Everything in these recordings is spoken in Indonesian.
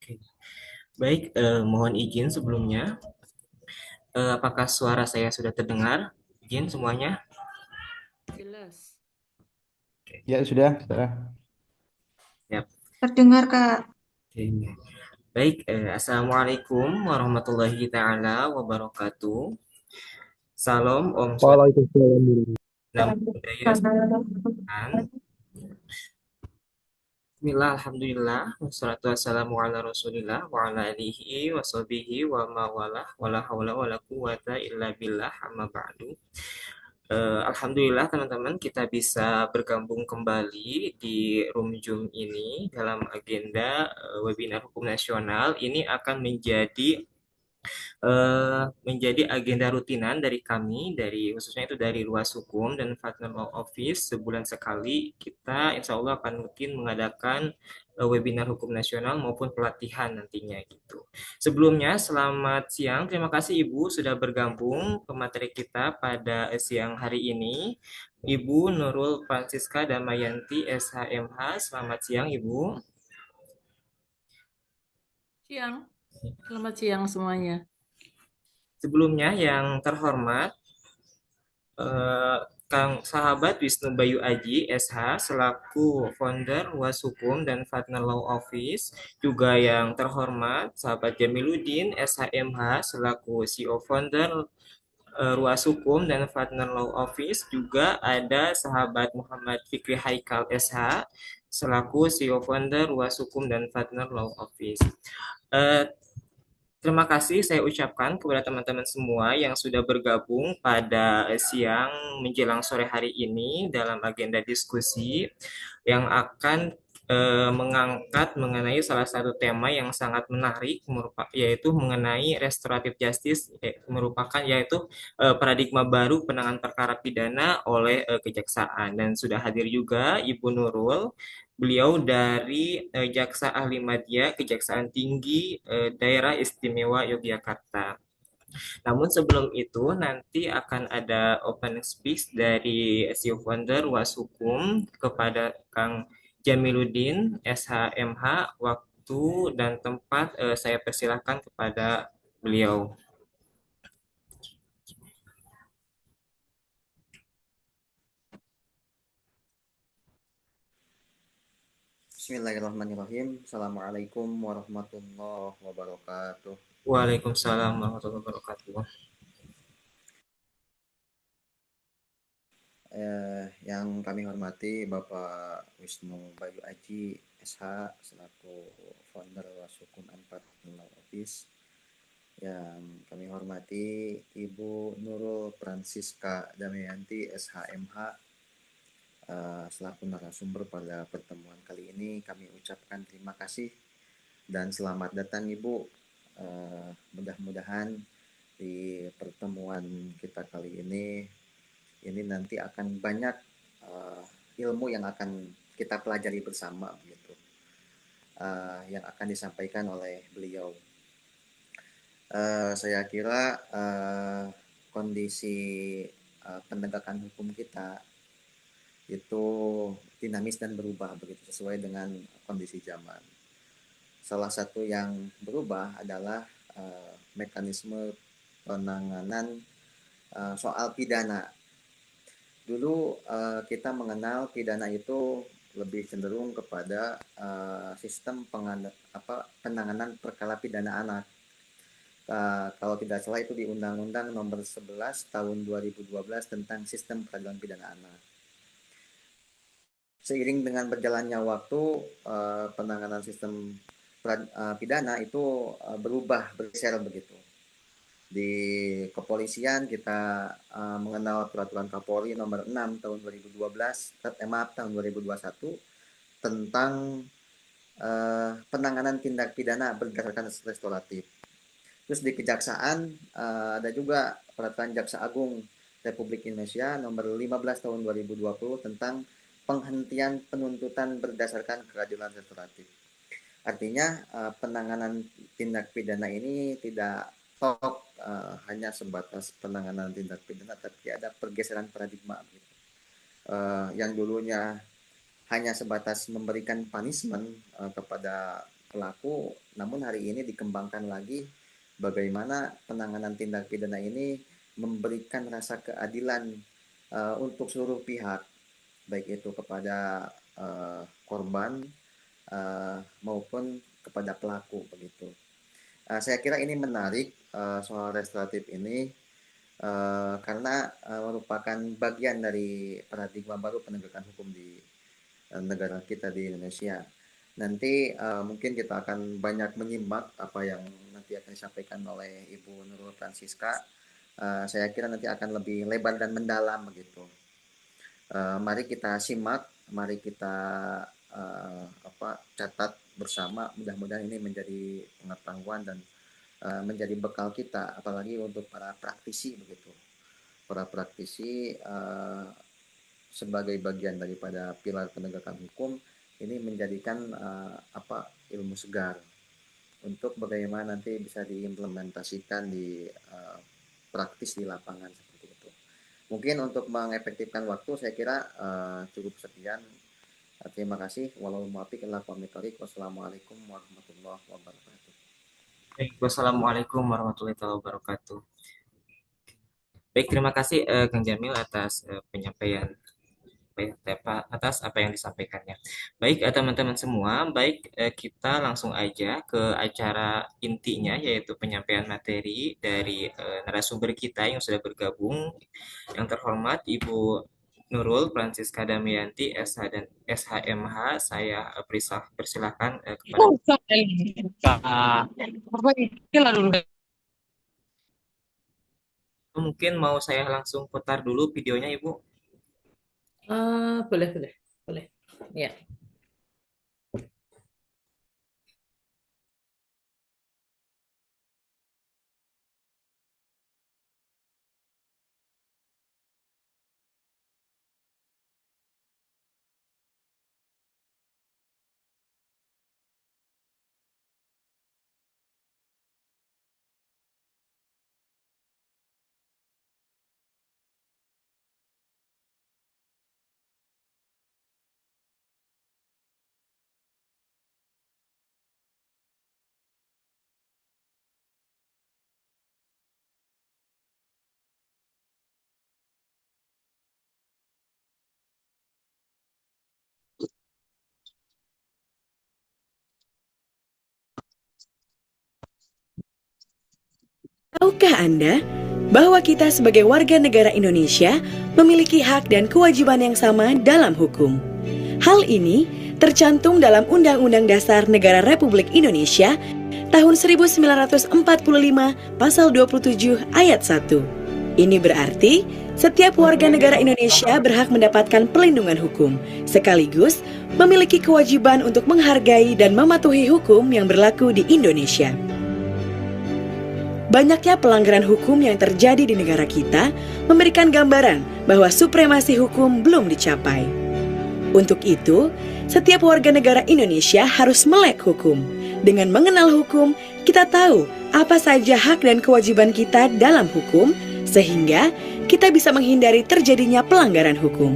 Oke. Baik, mohon izin sebelumnya. Apakah suara saya sudah terdengar? Izin semuanya. Jelas. Ya sudah. Ya. Terdengar, Kak. Oke. Baik, Assalamualaikum warahmatullahi taala wabarakatuh. Salam Om Waalaikumsalam. Swastiastu, budaya Salam. Bismillah, alhamdulillah, wassalatu wassalamu ala rasulillah wa ala alihi wa sahbihi wa mawalah wa la hawla wa la quwata illa billah amma ba'du. Alhamdulillah teman-teman kita bisa bergabung kembali di room Zoom ini dalam agenda webinar hukum nasional. Ini akan menjadi agenda rutinan dari kami, dari khususnya itu dari Luas Hukum dan Partner Law Office. Sebulan sekali kita insya Allah akan rutin mengadakan webinar hukum nasional maupun pelatihan nantinya gitu. Sebelumnya, selamat siang. Terima kasih Ibu sudah bergabung ke materi kita pada siang hari ini. Ibu Nurul Francisca Damayanti SHMH. Selamat siang Ibu. Siang. Selamat siang semuanya. Sebelumnya yang terhormat, eh, Kang Sahabat Wisnu Bayu Aji SH selaku founder Washukum dan Partner Law Office, juga yang terhormat Sahabat Jamiluddin SHMH selaku CEO founder Ruas Hukum dan Partner Law Office, juga ada Sahabat Muhammad Fikri Haikal SH selaku CEO founder Ruas Hukum dan Partner Law Office. Eh, Terima kasih saya ucapkan kepada teman-teman semua yang sudah bergabung pada siang menjelang sore hari ini dalam agenda diskusi yang akan mengangkat mengenai salah satu tema yang sangat menarik yaitu mengenai restoratif justice, merupakan yaitu paradigma baru penanganan perkara pidana oleh kejaksaan. Dan sudah hadir juga Ibu Nurul. Beliau dari Jaksa Ahli Madya Kejaksaan Tinggi Daerah Istimewa Yogyakarta. Namun sebelum itu nanti akan ada open speech dari CEO founder Washukum kepada Kang Jamiluddin SHMH. Waktu dan tempat saya persilahkan kepada beliau. Bismillahirrahmanirrahim. Assalamualaikum warahmatullahi wabarakatuh. Waalaikumsalam warahmatullahi wabarakatuh. Yang kami hormati Bapak Wisnu Bayu Aji SH selaku founder Washukum and Partner Office. Yang kami hormati Ibu Nurul Francisca Damayanti SHMH selaku narasumber pada pertemuan kali ini. Kami ucapkan terima kasih dan selamat datang Ibu. Mudah-mudahan di pertemuan kita kali ini nanti akan banyak ilmu yang akan kita pelajari bersama begitu, yang akan disampaikan oleh beliau. Saya kira kondisi penegakan hukum kita itu dinamis dan berubah begitu sesuai dengan kondisi zaman. Salah satu yang berubah adalah mekanisme penanganan soal pidana. Dulu kita mengenal pidana itu lebih cenderung kepada sistem penanganan perkara pidana anak. Kalau tidak salah itu di Undang-Undang Nomor 11 Tahun 2012 tentang Sistem Peradilan Pidana Anak. Seiring dengan berjalannya waktu, penanganan sistem pidana itu berubah, bergeser begitu. Di kepolisian kita mengenal peraturan Kapolri nomor 6 tahun 2012, tahun 2021 tentang penanganan tindak pidana berdasarkan restoratif. Terus di kejaksaan ada juga peraturan Jaksa Agung Republik Indonesia nomor 15 tahun 2020 tentang penghentian penuntutan berdasarkan keadilan restoratif. Artinya penanganan tindak pidana ini tidak hanya sebatas penanganan tindak pidana, tapi ada pergeseran paradigma gitu. Yang dulunya hanya sebatas memberikan punishment kepada pelaku, namun hari ini dikembangkan lagi bagaimana penanganan tindak pidana ini memberikan rasa keadilan untuk seluruh pihak, baik itu kepada korban maupun kepada pelaku begitu. Saya kira ini menarik soal restoratif ini karena merupakan bagian dari paradigma baru penegakan hukum di negara kita di Indonesia. Nanti mungkin kita akan banyak menyimak apa yang nanti akan disampaikan oleh Ibu Nurul Francisca. Saya kira nanti akan lebih lebar dan mendalam begitu. Mari kita simak, mari kita catat bersama, mudah-mudahan ini menjadi pengetahuan dan menjadi bekal kita, apalagi untuk para praktisi begitu. Para praktisi sebagai bagian daripada pilar penegakan hukum ini menjadikan ilmu segar untuk bagaimana nanti bisa diimplementasikan di praktis di lapangan seperti itu. Mungkin untuk mengefektifkan waktu saya kira cukup sekian. Terima kasih. Wassalamualaikum warahmatullahi wabarakatuh. Baik, wassalamualaikum warahmatullahi wabarakatuh. Baik, terima kasih Kang Jamil atas penyampaian atas apa yang disampaikannya. Baik, teman-teman semua, baik kita langsung aja ke acara intinya, yaitu penyampaian materi dari narasumber kita yang sudah bergabung. Yang terhormat Ibu Nurul Francisca Damayanti, SH dan SHMH, saya persilahkan kepada mungkin mau saya langsung putar dulu videonya, Ibu. Boleh. Ya. Tahukah Anda bahwa kita sebagai warga negara Indonesia memiliki hak dan kewajiban yang sama dalam hukum? Hal ini tercantum dalam Undang-Undang Dasar Negara Republik Indonesia tahun 1945 pasal 27 ayat 1. Ini berarti setiap warga negara Indonesia berhak mendapatkan perlindungan hukum, sekaligus memiliki kewajiban untuk menghargai dan mematuhi hukum yang berlaku di Indonesia. Banyaknya pelanggaran hukum yang terjadi di negara kita memberikan gambaran bahwa supremasi hukum belum dicapai. Untuk itu, setiap warga negara Indonesia harus melek hukum. Dengan mengenal hukum, kita tahu apa saja hak dan kewajiban kita dalam hukum, sehingga kita bisa menghindari terjadinya pelanggaran hukum.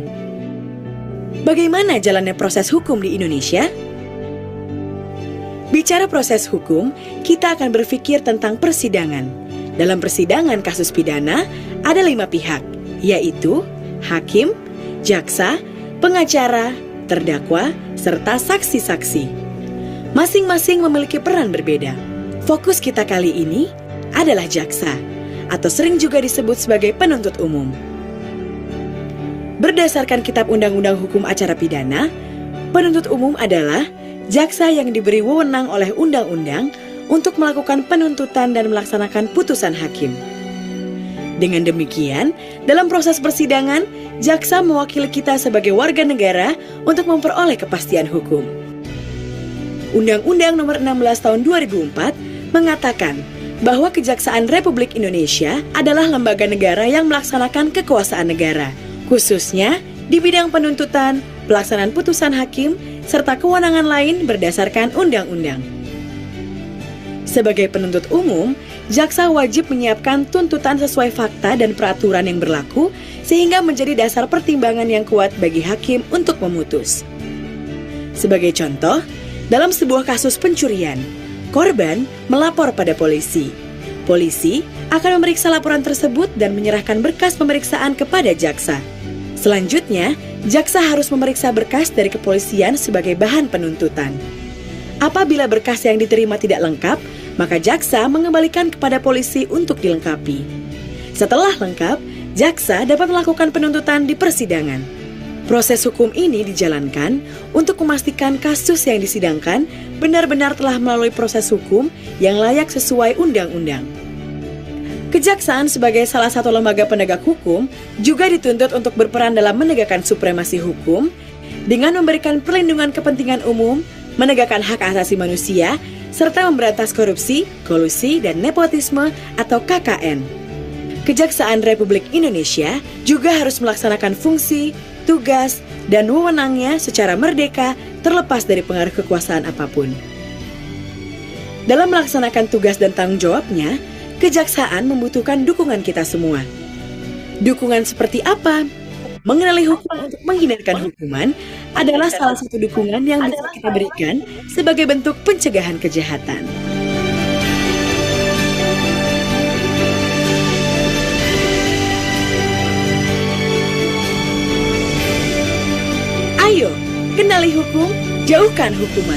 Bagaimana jalannya proses hukum di Indonesia? Bicara proses hukum, kita akan berpikir tentang persidangan. Dalam persidangan kasus pidana, ada 5 pihak, yaitu hakim, jaksa, pengacara, terdakwa, serta saksi-saksi. Masing-masing memiliki peran berbeda. Fokus kita kali ini adalah jaksa, atau sering juga disebut sebagai penuntut umum. Berdasarkan Kitab Undang-Undang Hukum Acara Pidana, penuntut umum adalah jaksa yang diberi wewenang oleh undang-undang untuk melakukan penuntutan dan melaksanakan putusan hakim. Dengan demikian, dalam proses persidangan, jaksa mewakili kita sebagai warga negara untuk memperoleh kepastian hukum. Undang-Undang Nomor 16 Tahun 2004 mengatakan bahwa Kejaksaan Republik Indonesia adalah lembaga negara yang melaksanakan kekuasaan negara, khususnya di bidang penuntutan, pelaksanaan putusan hakim, serta kewenangan lain berdasarkan undang-undang. Sebagai penuntut umum, jaksa wajib menyiapkan tuntutan sesuai fakta dan peraturan yang berlaku sehingga menjadi dasar pertimbangan yang kuat bagi hakim untuk memutus. Sebagai contoh, Dalam sebuah kasus pencurian, korban melapor pada polisi. Polisi akan memeriksa laporan tersebut dan menyerahkan berkas pemeriksaan kepada jaksa. Selanjutnya, jaksa harus memeriksa berkas dari kepolisian sebagai bahan penuntutan. Apabila berkas yang diterima tidak lengkap, maka jaksa mengembalikan kepada polisi untuk dilengkapi. Setelah lengkap, jaksa dapat melakukan penuntutan di persidangan. Proses hukum ini dijalankan untuk memastikan kasus yang disidangkan benar-benar telah melalui proses hukum yang layak sesuai undang-undang. Kejaksaan sebagai salah satu lembaga penegak hukum juga dituntut untuk berperan dalam menegakkan supremasi hukum dengan memberikan perlindungan kepentingan umum, menegakkan hak asasi manusia, serta memberantas korupsi, kolusi, dan nepotisme atau KKN. Kejaksaan Republik Indonesia juga harus melaksanakan fungsi, tugas, dan wewenangnya secara merdeka terlepas dari pengaruh kekuasaan apapun. Dalam melaksanakan tugas dan tanggung jawabnya, kejaksaan membutuhkan dukungan kita semua. Dukungan seperti apa? Mengenali hukum untuk menghindarkan hukuman adalah salah satu dukungan yang bisa kita berikan sebagai bentuk pencegahan kejahatan. Ayo, kenali hukum, jauhkan hukuman.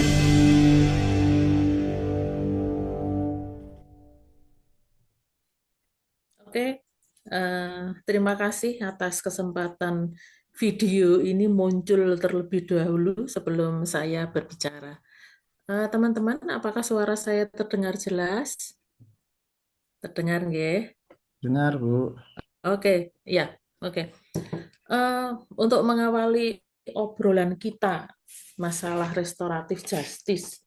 Oke, terima kasih atas kesempatan video ini muncul terlebih dahulu sebelum saya berbicara. Teman-teman, apakah suara saya terdengar jelas? Terdengar nggih? Dengar, Bu. Oke, ya, oke. Untuk mengawali obrolan kita masalah restoratif justice,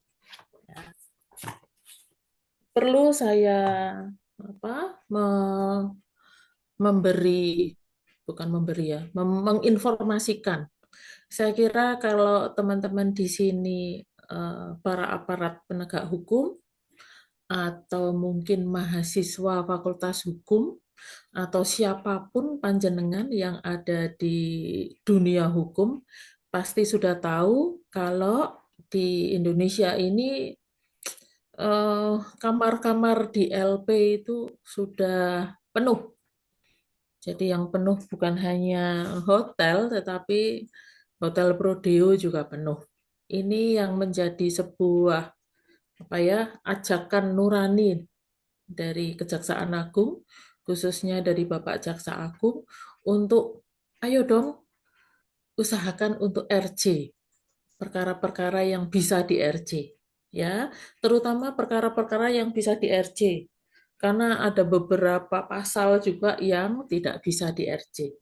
perlu saya menginformasikan. Saya kira kalau teman-teman di sini para aparat penegak hukum atau mungkin mahasiswa Fakultas Hukum atau siapapun panjenengan yang ada di dunia hukum pasti sudah tahu kalau di Indonesia ini kamar-kamar di LP itu sudah penuh. Jadi yang penuh bukan hanya hotel, tetapi hotel Prodeo juga penuh. Ini yang menjadi sebuah ajakan nurani dari Kejaksaan Agung, khususnya dari Bapak Jaksa Agung, untuk ayo dong usahakan untuk RJ, perkara-perkara yang bisa di RJ. Ya, terutama perkara-perkara yang bisa di RJ, karena ada beberapa pasal juga yang tidak bisa di RJ.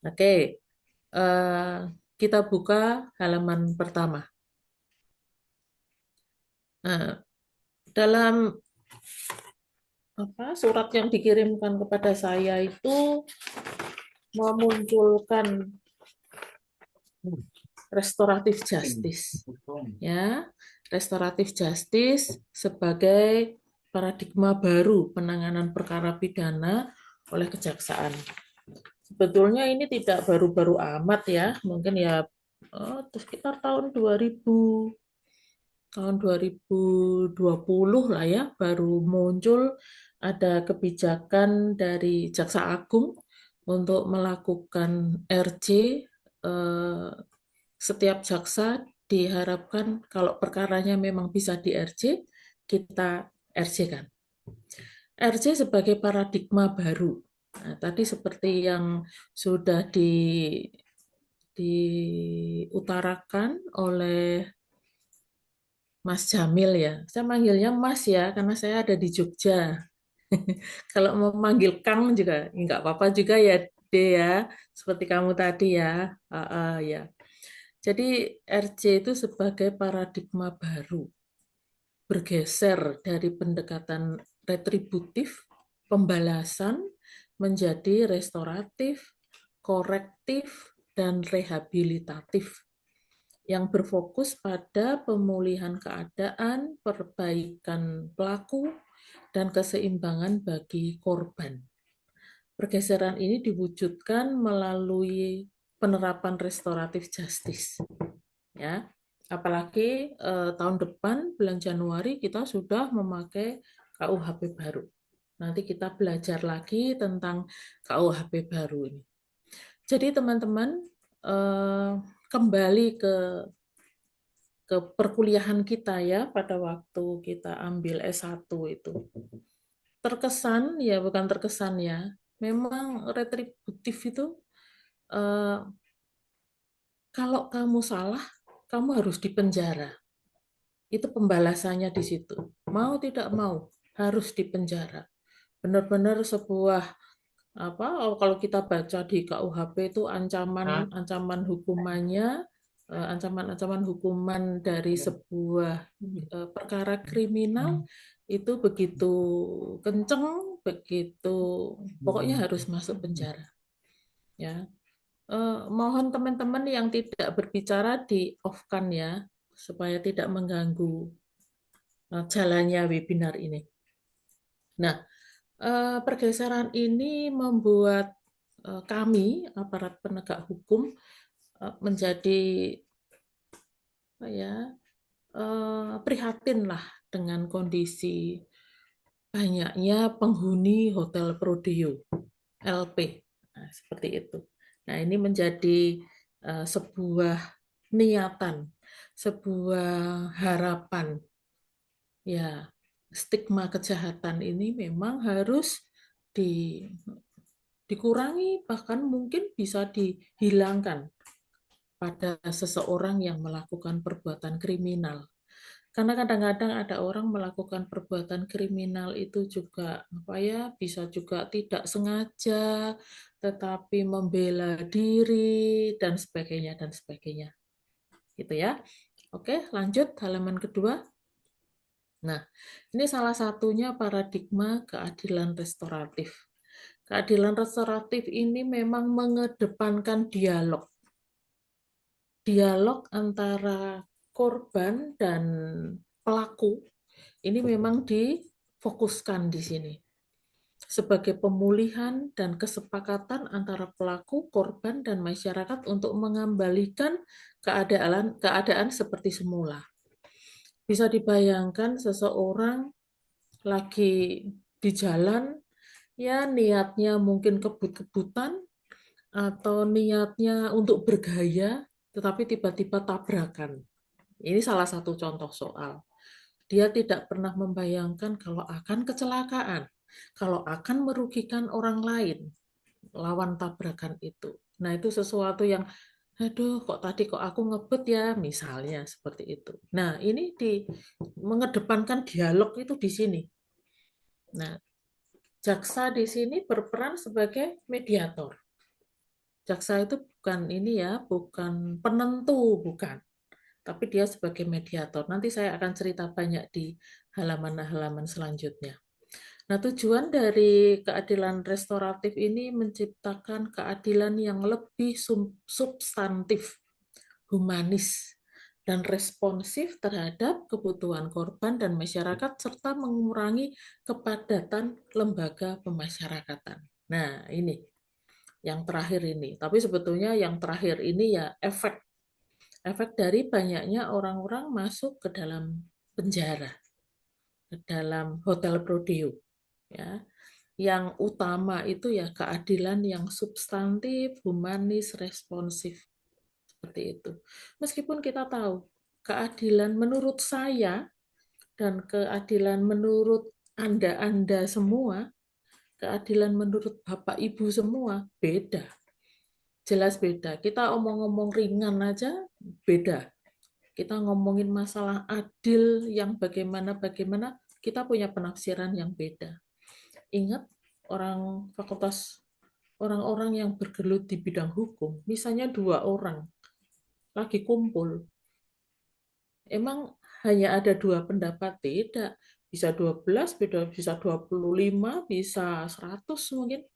Oke, kita buka halaman pertama. Nah, dalam surat yang dikirimkan kepada saya itu memunculkan restoratif justice, ya. Restoratif justice sebagai paradigma baru penanganan perkara pidana oleh kejaksaan. Sebetulnya ini tidak baru-baru amat ya, mungkin ya sekitar tahun 2020 lah ya, baru muncul ada kebijakan dari Jaksa Agung untuk melakukan RJ. Setiap jaksa diharapkan kalau perkaranya memang bisa di RJ, kita RJ-kan. RJ sebagai paradigma baru. Nah, tadi seperti yang sudah diutarakan oleh Mas Jamil ya. Saya manggilnya Mas ya, karena saya ada di Jogja. Kalau mau manggil Kang juga nggak apa-apa juga ya, De ya. Seperti kamu tadi ya. Ya. Jadi RJ itu sebagai paradigma baru, bergeser dari pendekatan retributif, pembalasan, menjadi restoratif, korektif, dan rehabilitatif, yang berfokus pada pemulihan keadaan, perbaikan pelaku, dan keseimbangan bagi korban. Pergeseran ini diwujudkan melalui penerapan restoratif justice. Ya, Apalagi tahun depan bulan Januari kita sudah memakai KUHP baru. Nanti kita belajar lagi tentang KUHP baru ini. Jadi teman-teman, kembali ke perkuliahan kita ya pada waktu kita ambil S1 itu. Terkesan ya, bukan terkesan ya, memang retributif itu kalau kamu salah, kamu harus dipenjara. Itu pembalasannya di situ. Mau tidak mau harus dipenjara. Benar-benar sebuah kalau kita baca di KUHP itu ancaman hukumannya, ancaman hukuman dari sebuah perkara kriminal itu begitu kenceng, begitu pokoknya harus masuk penjara. Ya, mohon teman-teman yang tidak berbicara di off-kan ya, supaya tidak mengganggu jalannya webinar ini. Nah, pergeseran ini membuat kami, aparat penegak hukum, menjadi prihatin lah dengan kondisi banyaknya penghuni Hotel Prodeo, LP. Nah, seperti itu. Nah, ini menjadi sebuah niatan, sebuah harapan. Ya, stigma kejahatan ini memang harus dikurangi, bahkan mungkin bisa dihilangkan pada seseorang yang melakukan perbuatan kriminal. Karena kadang-kadang ada orang melakukan perbuatan kriminal itu juga bisa juga tidak sengaja, tetapi membela diri dan sebagainya dan sebagainya. Gitu ya. Oke, lanjut halaman kedua. Nah, ini salah satunya paradigma keadilan restoratif. Keadilan restoratif ini memang mengedepankan dialog. Dialog antara korban dan pelaku ini memang difokuskan di sini sebagai pemulihan dan kesepakatan antara pelaku, korban, dan masyarakat untuk mengembalikan keadaan seperti semula. Bisa dibayangkan seseorang lagi di jalan, ya niatnya mungkin kebut-kebutan atau niatnya untuk bergaya, tetapi tiba-tiba tabrakan. Ini salah satu contoh soal. Dia tidak pernah membayangkan kalau akan kecelakaan, kalau akan merugikan orang lain, lawan tabrakan itu. Nah, itu sesuatu yang, aduh, kok tadi kok aku ngebut ya, misalnya seperti itu. Nah, ini mengedepankan dialog itu di sini. Nah, jaksa di sini berperan sebagai mediator. Jaksa itu bukan penentu, bukan. Tapi dia sebagai mediator. Nanti saya akan cerita banyak di halaman-halaman selanjutnya. Nah, tujuan dari keadilan restoratif ini menciptakan keadilan yang lebih substantif, humanis, dan responsif terhadap kebutuhan korban dan masyarakat, serta mengurangi kepadatan lembaga pemasyarakatan. Nah, ini yang terakhir ini. Tapi sebetulnya yang terakhir ini ya efek dari banyaknya orang-orang masuk ke dalam penjara, ke dalam Hotel Prodeo. Ya. Yang utama itu ya keadilan yang substantif, humanis, responsif. Seperti itu. Meskipun kita tahu keadilan menurut saya dan keadilan menurut Anda semua, keadilan menurut Bapak Ibu semua beda. Jelas beda. Kita omong-omong ringan aja beda. Kita ngomongin masalah adil yang bagaimana, kita punya penafsiran yang beda. Ingat orang-orang yang bergelut di bidang hukum, misalnya 2 orang lagi kumpul. Emang hanya ada 2 pendapat? Tidak. Bisa 12, bisa 25, bisa 100 mungkin.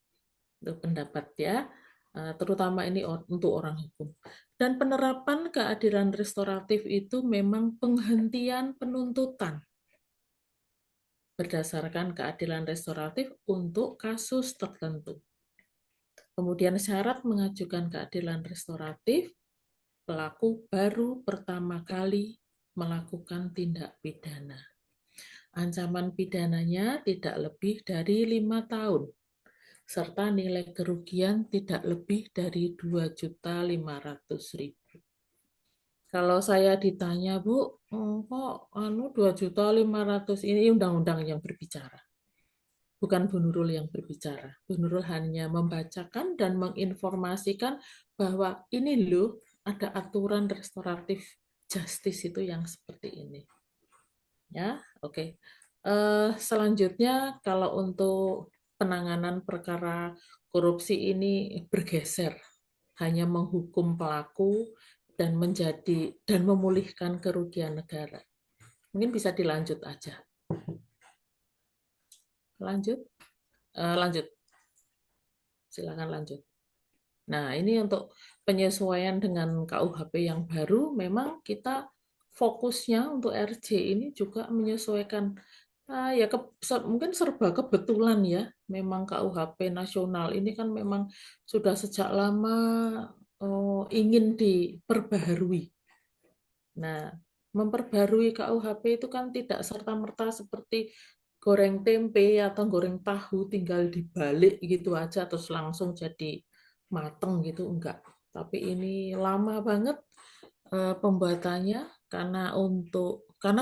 Itu pendapat ya. Terutama ini untuk orang hukum. Dan penerapan keadilan restoratif itu memang penghentian penuntutan berdasarkan keadilan restoratif untuk kasus tertentu. Kemudian syarat mengajukan keadilan restoratif pelaku baru pertama kali melakukan tindak pidana. Ancaman pidananya tidak lebih dari 5 tahun, serta nilai kerugian tidak lebih dari 2.500.000. Kalau saya ditanya, Bu, kok 2.500.000 ini undang-undang yang berbicara. Bukan Bu Nurul yang berbicara. Bu Nurul hanya membacakan dan menginformasikan bahwa ini loh ada aturan restoratif justice itu yang seperti ini. Ya, oke. Selanjutnya kalau untuk penanganan perkara korupsi ini bergeser, hanya menghukum pelaku dan memulihkan kerugian negara. Mungkin bisa dilanjut aja. Lanjut. Lanjut. Silakan lanjut. Nah, ini untuk penyesuaian dengan KUHP yang baru, memang kita fokusnya untuk RJ ini juga menyesuaikan ya mungkin serba kebetulan ya. Memang KUHP nasional ini kan memang sudah sejak lama ingin diperbaharui. Nah, memperbarui KUHP itu kan tidak serta-merta seperti goreng tempe atau goreng tahu tinggal dibalik gitu aja terus langsung jadi mateng gitu, enggak. Tapi ini lama banget pembuatannya karena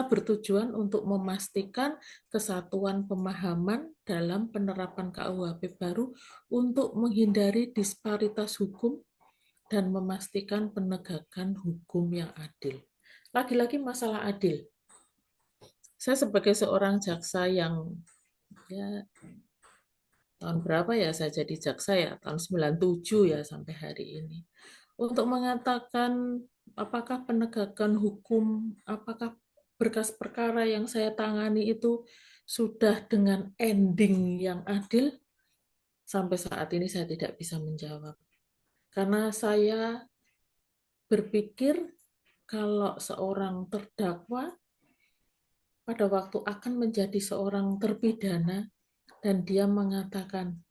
bertujuan untuk memastikan kesatuan pemahaman dalam penerapan KUHP baru untuk menghindari disparitas hukum dan memastikan penegakan hukum yang adil. Lagi-lagi masalah adil. Saya sebagai seorang jaksa yang ya tahun berapa ya saya jadi jaksa ya, tahun 97 ya sampai hari ini. Untuk mengatakan apakah penegakan hukum, apakah berkas perkara yang saya tangani itu sudah dengan ending yang adil, sampai saat ini saya tidak bisa menjawab. Karena saya berpikir kalau seorang terdakwa pada waktu akan menjadi seorang terpidana dan dia mengatakan,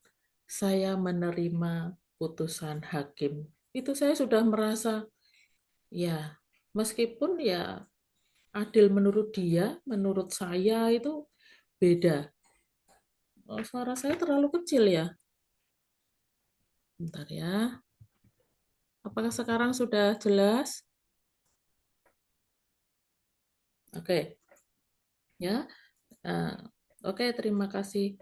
saya menerima putusan hakim. Itu saya sudah merasa, ya meskipun ya adil menurut dia, menurut saya itu beda. Oh, suara saya terlalu kecil ya? Bentar ya. Apakah sekarang sudah jelas? Oke. Ya. Oke, terima kasih.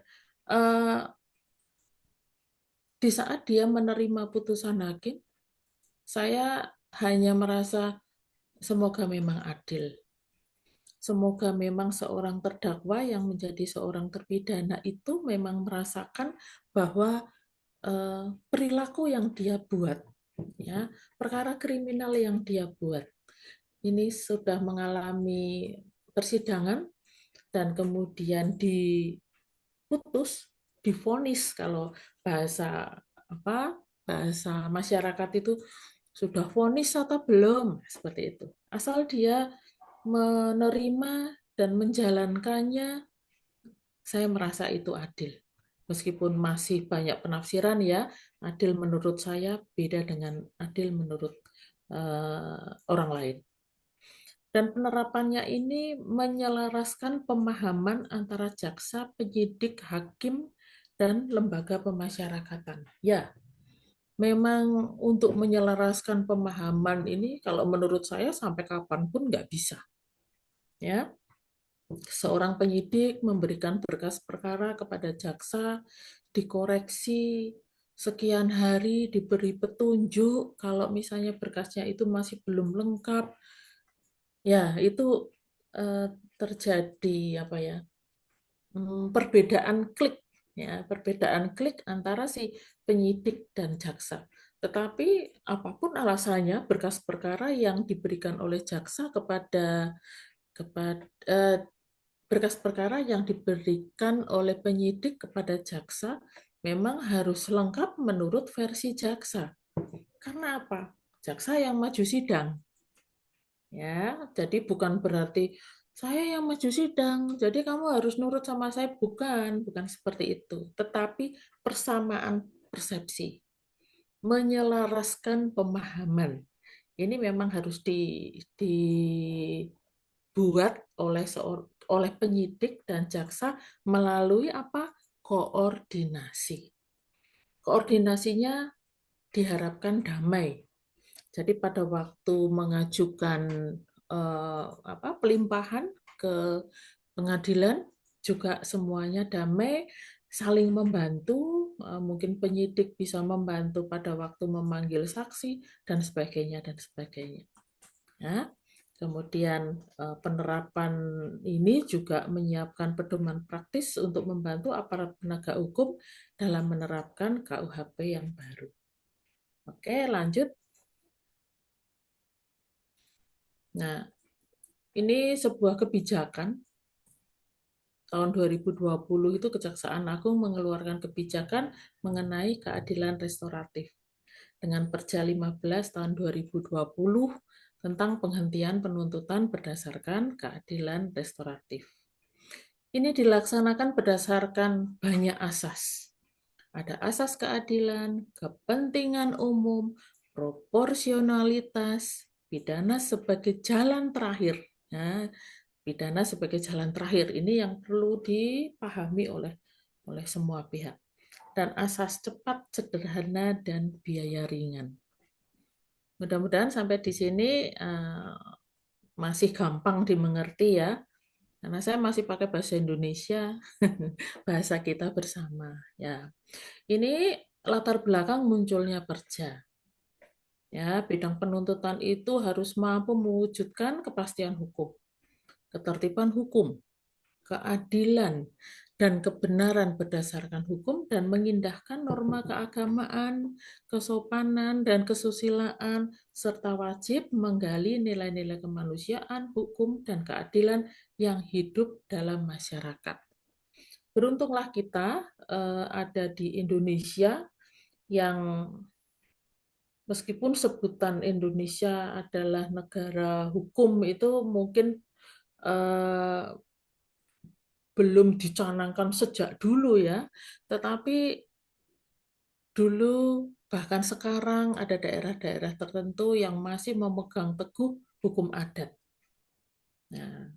Di saat dia menerima putusan hakim, saya hanya merasa semoga memang adil. Semoga memang seorang terdakwa yang menjadi seorang terpidana itu memang merasakan bahwa perilaku yang dia buat, ya, perkara kriminal yang dia buat, ini sudah mengalami persidangan dan kemudian diputus, divonis kalau bahasa bahasa masyarakat itu sudah vonis atau belum, seperti itu. Asal dia menerima dan menjalankannya, saya merasa itu adil. Meskipun masih banyak penafsiran ya, adil menurut saya beda dengan adil menurut orang lain. Dan penerapannya ini menyelaraskan pemahaman antara jaksa, penyidik, hakim, dan lembaga pemasyarakatan. Ya, memang untuk menyelaraskan pemahaman ini, kalau menurut saya sampai kapanpun nggak bisa. Ya, seorang penyidik memberikan berkas perkara kepada jaksa, dikoreksi sekian hari, diberi petunjuk kalau misalnya berkasnya itu masih belum lengkap. Ya, itu terjadi apa ya? Perbedaan klik ya, perbedaan klik antara si penyidik dan jaksa. Tetapi apapun alasannya, berkas perkara yang diberikan oleh jaksa kepada berkas perkara yang diberikan oleh penyidik kepada jaksa memang harus lengkap menurut versi jaksa. Karena apa? Jaksa yang maju sidang. Ya, jadi bukan berarti saya yang maju sidang, jadi kamu harus nurut sama saya. Bukan seperti itu. Tetapi persamaan persepsi, menyelaraskan pemahaman. ini memang harus dibuat oleh penyidik dan jaksa melalui apa? Koordinasi. Koordinasinya diharapkan damai. Jadi pada waktu mengajukan pelimpahan ke pengadilan juga semuanya damai, saling membantu, mungkin penyidik bisa membantu pada waktu memanggil saksi dan sebagainya dan sebagainya. Ya. Kemudian penerapan ini juga menyiapkan pedoman praktis untuk membantu aparat penegak hukum dalam menerapkan KUHP yang baru. Oke, lanjut. Nah, ini sebuah kebijakan. Tahun 2020 itu Kejaksaan Agung mengeluarkan kebijakan mengenai keadilan restoratif dengan Perja 15 tahun 2020 tentang penghentian penuntutan berdasarkan keadilan restoratif. Ini dilaksanakan berdasarkan banyak asas. Ada asas keadilan, kepentingan umum, proporsionalitas, pidana sebagai jalan terakhir. Nah, pidana sebagai jalan terakhir ini yang perlu dipahami oleh semua pihak. Dan asas cepat, sederhana, dan biaya ringan. Mudah-mudahan sampai di sini masih gampang dimengerti ya. Karena saya masih pakai bahasa Indonesia, bahasa kita bersama. Ya, ini latar belakang munculnya Perja. Ya, bidang penuntutan itu harus mampu mewujudkan kepastian hukum, ketertiban hukum, keadilan, dan kebenaran berdasarkan hukum dan mengindahkan norma keagamaan, kesopanan, dan kesusilaan, serta wajib menggali nilai-nilai kemanusiaan, hukum, dan keadilan yang hidup dalam masyarakat. Beruntunglah kita ada di Indonesia yang meskipun sebutan Indonesia adalah negara hukum itu mungkin belum dicanangkan sejak dulu ya, tetapi dulu bahkan sekarang ada daerah-daerah tertentu yang masih memegang teguh hukum adat. Nah,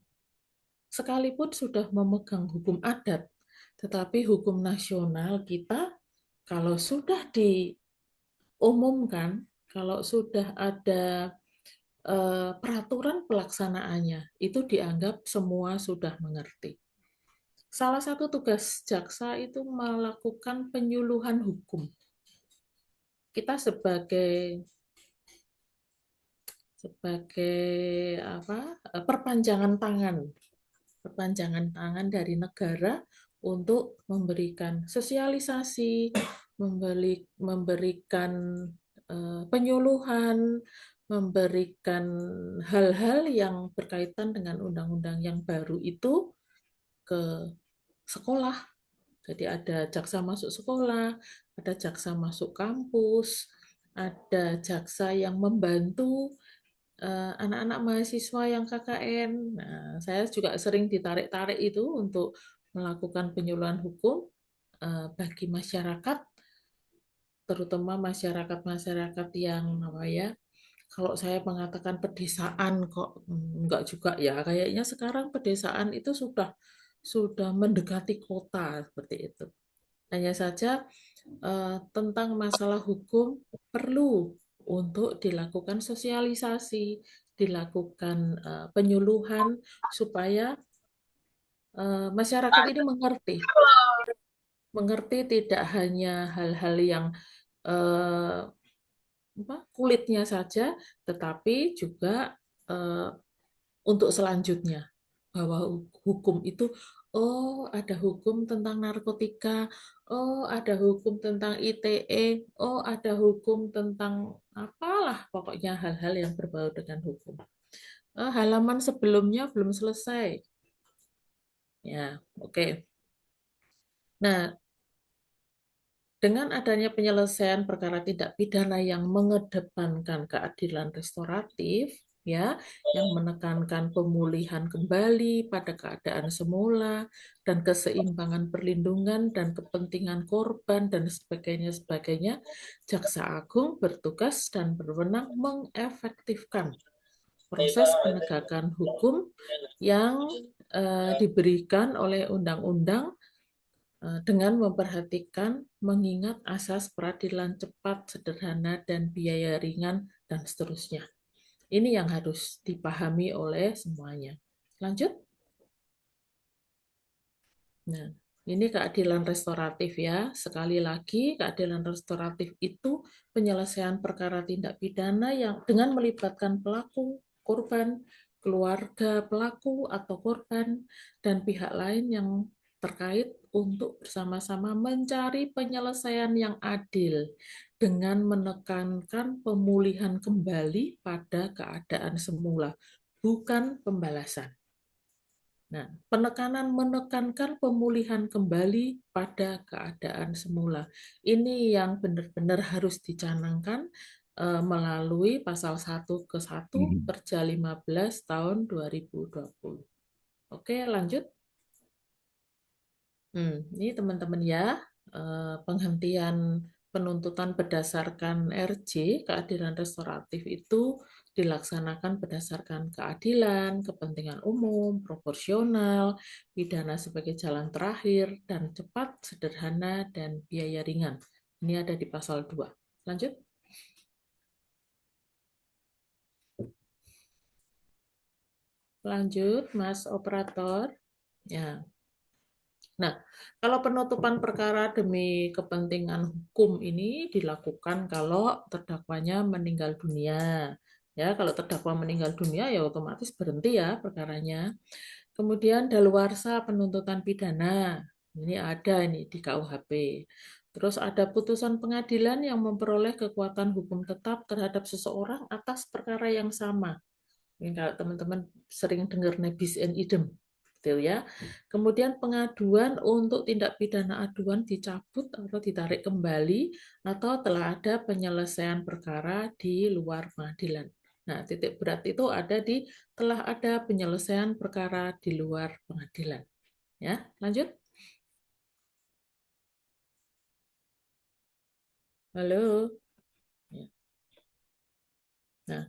sekalipun sudah memegang hukum adat, tetapi hukum nasional kita kalau sudah diumumkan, kalau sudah ada peraturan pelaksanaannya, itu dianggap semua sudah mengerti. Salah satu tugas jaksa itu melakukan penyuluhan hukum. Kita sebagai perpanjangan tangan dari negara untuk memberikan sosialisasi, memberikan penyuluhan, memberikan hal-hal yang berkaitan dengan undang-undang yang baru itu ke sekolah. Jadi ada jaksa masuk sekolah, ada jaksa masuk kampus, ada jaksa yang membantu anak-anak mahasiswa yang KKN. Nah, saya juga sering ditarik-tarik itu untuk melakukan penyuluhan hukum bagi masyarakat, terutama masyarakat-masyarakat yang kalau saya mengatakan pedesaan kok enggak juga ya. Kayaknya sekarang pedesaan itu sudah mendekati kota seperti itu. Hanya saja tentang masalah hukum perlu untuk dilakukan sosialisasi, dilakukan penyuluhan supaya masyarakat ini mengerti tidak hanya hal-hal yang kulitnya saja, tetapi juga untuk selanjutnya bahwa hukum itu ada hukum tentang narkotika, ada hukum tentang ITE, ada hukum tentang apalah pokoknya hal-hal yang berbau dengan hukum. Halaman sebelumnya belum selesai. Ya, oke. Nah, dengan adanya penyelesaian perkara tindak pidana yang mengedepankan keadilan restoratif, ya, yang menekankan pemulihan kembali pada keadaan semula dan keseimbangan perlindungan dan kepentingan korban dan sebagainya, Jaksa Agung bertugas dan berwenang mengefektifkan proses penegakan hukum yang diberikan oleh undang-undang dengan memperhatikan mengingat asas peradilan cepat, sederhana, dan biaya ringan, dan seterusnya. Ini yang harus dipahami oleh semuanya. Lanjut. Nah, ini keadilan restoratif ya. Sekali lagi, keadilan restoratif itu penyelesaian perkara tindak pidana yang dengan melibatkan pelaku, korban, keluarga pelaku atau korban, dan pihak lain yang terkait untuk bersama-sama mencari penyelesaian yang adil dengan menekankan pemulihan kembali pada keadaan semula, bukan pembalasan. Nah, penekanan menekankan pemulihan kembali pada keadaan semula. Ini yang benar-benar harus dicanangkan melalui pasal 1 ke 1 Perja 15 tahun 2020. Oke, lanjut. Ini teman-teman ya, penghentian penuntutan berdasarkan RJ, keadilan restoratif itu dilaksanakan berdasarkan keadilan, kepentingan umum, proporsional, pidana sebagai jalan terakhir, dan cepat, sederhana, dan biaya ringan. Ini ada di pasal 2. Lanjut. Lanjut, Mas Operator. Ya. Nah, kalau penutupan perkara demi kepentingan hukum ini dilakukan kalau terdakwanya meninggal dunia. Ya, kalau terdakwa meninggal dunia ya otomatis berhenti ya perkaranya. Kemudian daluarsa penuntutan pidana. Ini ada ini di KUHP. Terus ada putusan pengadilan yang memperoleh kekuatan hukum tetap terhadap seseorang atas perkara yang sama. Ini kalau teman-teman sering dengar nebis in idem. Gitu ya. Kemudian pengaduan untuk tindak pidana aduan dicabut atau ditarik kembali atau telah ada penyelesaian perkara di luar pengadilan. Nah, titik berat itu ada di telah ada penyelesaian perkara di luar pengadilan. Ya, lanjut. Halo. Ya. Nah,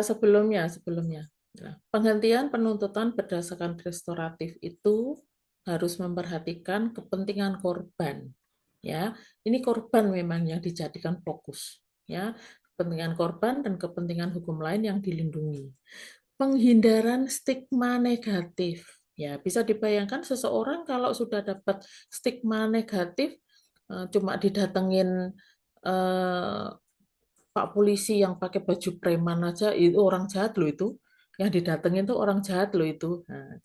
sebelumnya. Nah, penghentian penuntutan berdasarkan restoratif itu harus memperhatikan kepentingan korban. Ya, ini korban memang yang dijadikan fokus. Ya, kepentingan korban dan kepentingan hukum lain yang dilindungi. Penghindaran stigma negatif. Ya, bisa dibayangkan seseorang kalau sudah dapat stigma negatif, cuma didatengin Pak polisi yang pakai baju preman aja itu orang jahat loh itu. Yang didatengin tuh orang jahat loh itu. Nah,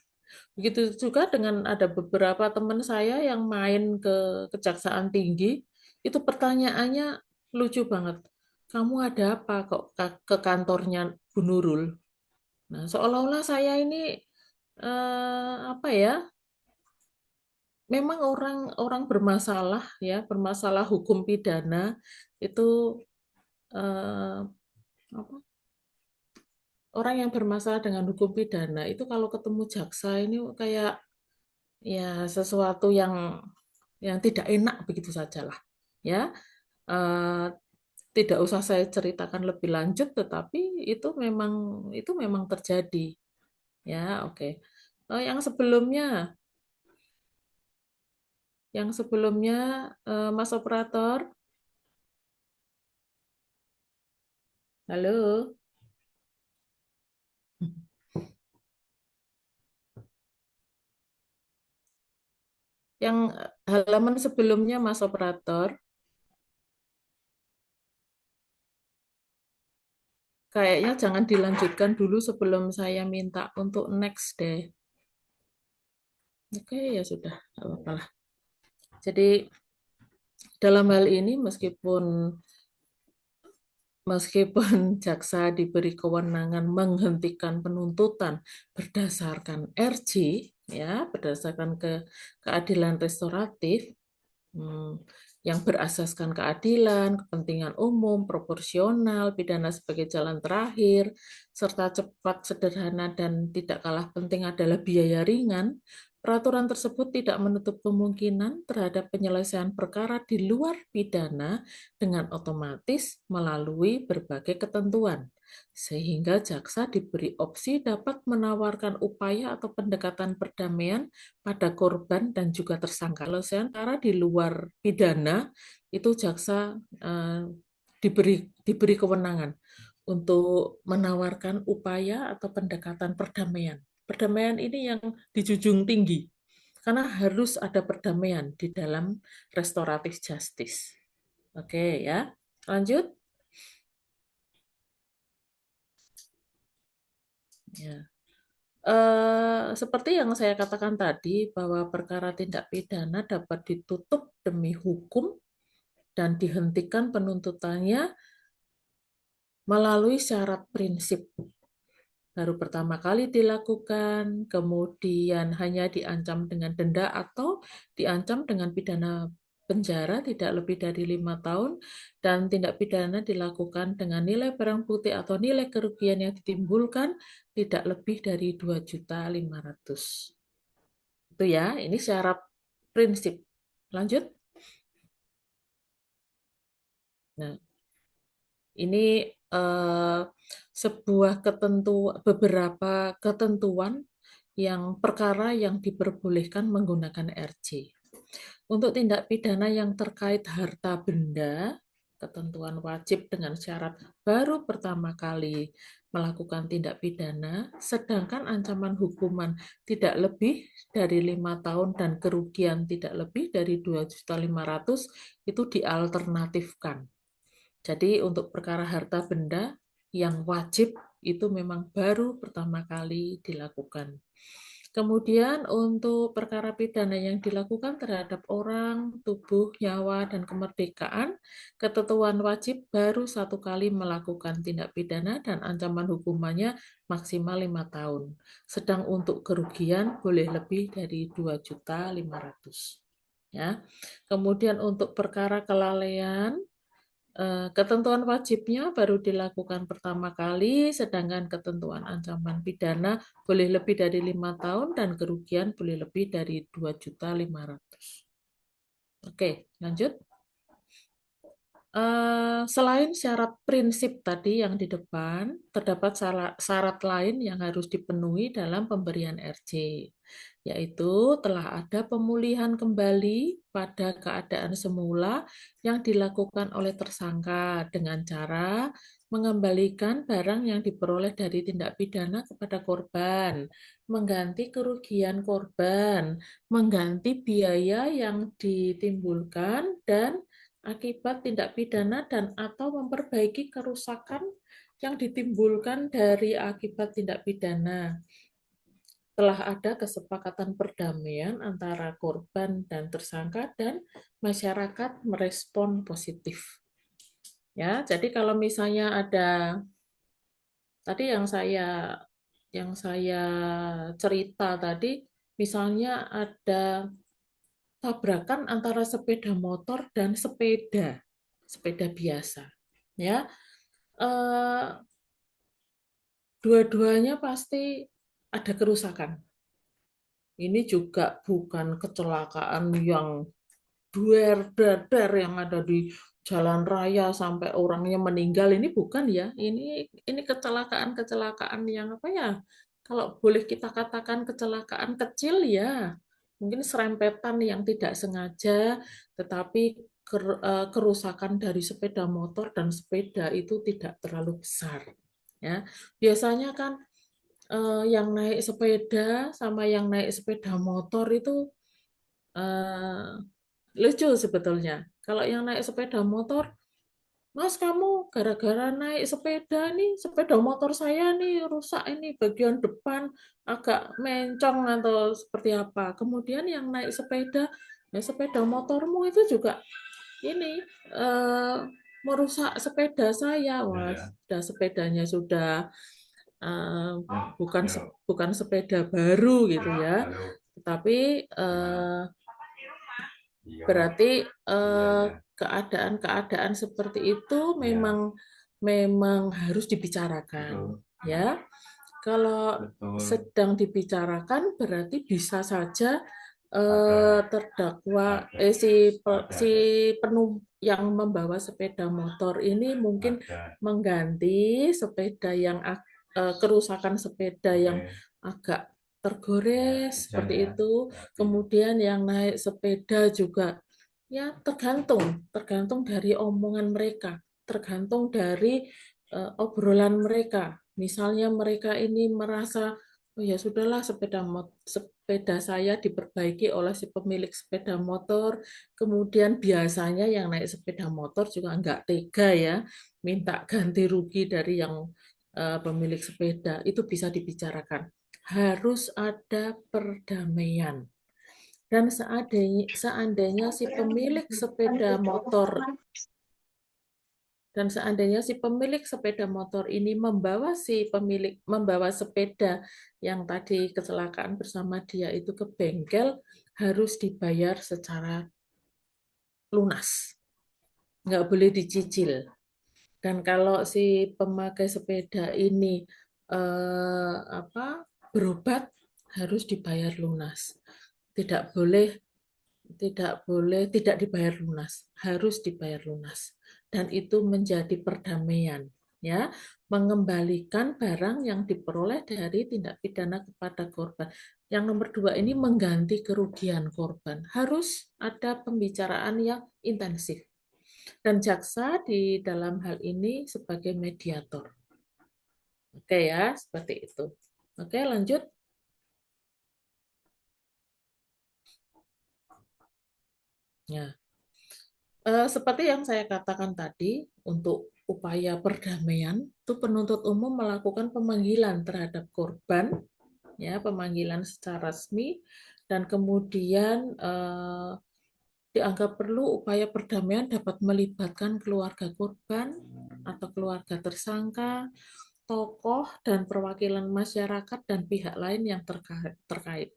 begitu juga dengan ada beberapa teman saya yang main ke Kejaksaan Tinggi, itu pertanyaannya lucu banget. Kamu ada apa kok ke kantornya Bu Nurul? Nah, seolah-olah saya ini apa ya? Memang orang bermasalah ya, bermasalah hukum pidana itu apa? Orang yang bermasalah dengan hukum pidana itu kalau ketemu jaksa ini kayak ya sesuatu yang tidak enak begitu sajalah ya. Tidak usah saya ceritakan lebih lanjut, tetapi itu memang terjadi ya. Oke. Yang sebelumnya Mas Operator, halo. Yang halaman sebelumnya Mas Operator, kayaknya jangan dilanjutkan dulu sebelum saya minta untuk next deh. Oke, ya sudah, nggak apa-apa lah. Jadi dalam hal ini meskipun jaksa diberi kewenangan menghentikan penuntutan berdasarkan RJ, ya, berdasarkan keadilan restoratif, yang berasaskan keadilan, kepentingan umum, proporsional, pidana sebagai jalan terakhir, serta cepat, sederhana, dan tidak kalah penting adalah biaya ringan, peraturan tersebut tidak menutup kemungkinan terhadap penyelesaian perkara di luar pidana dengan otomatis melalui berbagai ketentuan, sehingga jaksa diberi opsi dapat menawarkan upaya atau pendekatan perdamaian pada korban dan juga tersangka. Penyelesaian perkara di luar pidana itu jaksa diberi kewenangan untuk menawarkan upaya atau pendekatan perdamaian. Perdamaian ini yang dijunjung tinggi, karena harus ada perdamaian di dalam restoratif justice. Oke ya, lanjut. Ya. Seperti yang saya katakan tadi, bahwa perkara tindak pidana dapat ditutup demi hukum dan dihentikan penuntutannya melalui syarat prinsip. Baru pertama kali dilakukan, kemudian hanya diancam dengan denda atau diancam dengan pidana penjara tidak lebih dari 5 tahun, dan tindak pidana dilakukan dengan nilai barang bukti atau nilai kerugian yang ditimbulkan tidak lebih dari 2.500.000. Itu ya, ini syarat prinsip. Lanjut. Nah, ini beberapa ketentuan yang perkara yang diperbolehkan menggunakan RJ. Untuk tindak pidana yang terkait harta benda, ketentuan wajib dengan syarat baru pertama kali melakukan tindak pidana, sedangkan ancaman hukuman tidak lebih dari 5 tahun dan kerugian tidak lebih dari 2.500.000 itu dialternatifkan. Jadi untuk perkara harta benda yang wajib itu memang baru pertama kali dilakukan. Kemudian untuk perkara pidana yang dilakukan terhadap orang, tubuh, nyawa, dan kemerdekaan, ketentuan wajib baru 1 kali melakukan tindak pidana dan ancaman hukumannya maksimal 5 tahun. Sedang untuk kerugian boleh lebih dari 2.500.000. Ya. Kemudian untuk perkara kelalaian, ketentuan wajibnya baru dilakukan pertama kali, sedangkan ketentuan ancaman pidana boleh lebih dari 5 tahun dan kerugian boleh lebih dari 2.500.000. Oke, lanjut. Selain syarat prinsip tadi yang di depan, terdapat syarat lain yang harus dipenuhi dalam pemberian RJ, yaitu telah ada pemulihan kembali pada keadaan semula yang dilakukan oleh tersangka dengan cara mengembalikan barang yang diperoleh dari tindak pidana kepada korban, mengganti kerugian korban, mengganti biaya yang ditimbulkan dan akibat tindak pidana dan atau memperbaiki kerusakan yang ditimbulkan dari akibat tindak pidana. Telah ada kesepakatan perdamaian antara korban dan tersangka dan masyarakat merespon positif. Ya, jadi kalau misalnya ada tadi yang saya cerita tadi, misalnya ada tabrakan antara sepeda motor dan sepeda biasa, ya. Dua-duanya pasti ada kerusakan. Ini juga bukan kecelakaan yang duer-dar yang ada di jalan raya sampai orangnya meninggal, ini bukan ya. Ini kecelakaan yang apa ya? Kalau boleh kita katakan kecelakaan kecil ya, mungkin serempetan yang tidak sengaja, tetapi kerusakan dari sepeda motor dan sepeda itu tidak terlalu besar. Ya, biasanya kan yang naik sepeda sama yang naik sepeda motor itu lucu sebetulnya. Kalau yang naik sepeda motor, Mas, kamu gara-gara naik sepeda nih, sepeda motor saya nih rusak ini bagian depan agak mencong atau seperti apa. Kemudian yang naik sepeda, ya sepeda motormu itu juga ini merusak sepeda saya. Wah, sudah sepedanya sudah bukan sepeda baru gitu ya. Tetapi Berarti keadaan-keadaan seperti itu memang harus dibicarakan, ya. Kalau sedang dibicarakan berarti bisa saja terdakwa si yang membawa sepeda motor ini mungkin mengganti sepeda yang kerusakan sepeda yang agak tergores seperti itu. Kemudian yang naik sepeda juga ya tergantung dari omongan mereka, tergantung dari obrolan mereka. Misalnya mereka ini merasa oh ya sudahlah sepeda saya diperbaiki oleh si pemilik sepeda motor. Kemudian biasanya yang naik sepeda motor juga nggak tega ya, minta ganti rugi dari yang pemilik sepeda. Itu bisa dibicarakan. Harus ada perdamaian. Dan seandainya si pemilik sepeda motor ini membawa sepeda yang tadi kecelakaan bersama dia itu ke bengkel, harus dibayar secara lunas, nggak boleh dicicil. Dan kalau si pemakai sepeda ini berobat, harus dibayar lunas. Tidak boleh tidak dibayar lunas, harus dibayar lunas. Dan itu menjadi perdamaian, ya, mengembalikan barang yang diperoleh dari tindak pidana kepada korban. Yang nomor 2 ini mengganti kerugian korban. Harus ada pembicaraan yang intensif. Dan jaksa di dalam hal ini sebagai mediator. Oke ya, seperti itu. Oke, lanjut. Ya. Seperti yang saya katakan tadi, untuk upaya perdamaian, itu penuntut umum melakukan pemanggilan terhadap korban, ya, pemanggilan secara resmi, dan kemudian dianggap perlu upaya perdamaian dapat melibatkan keluarga korban atau keluarga tersangka, tokoh dan perwakilan masyarakat dan pihak lain yang terkait.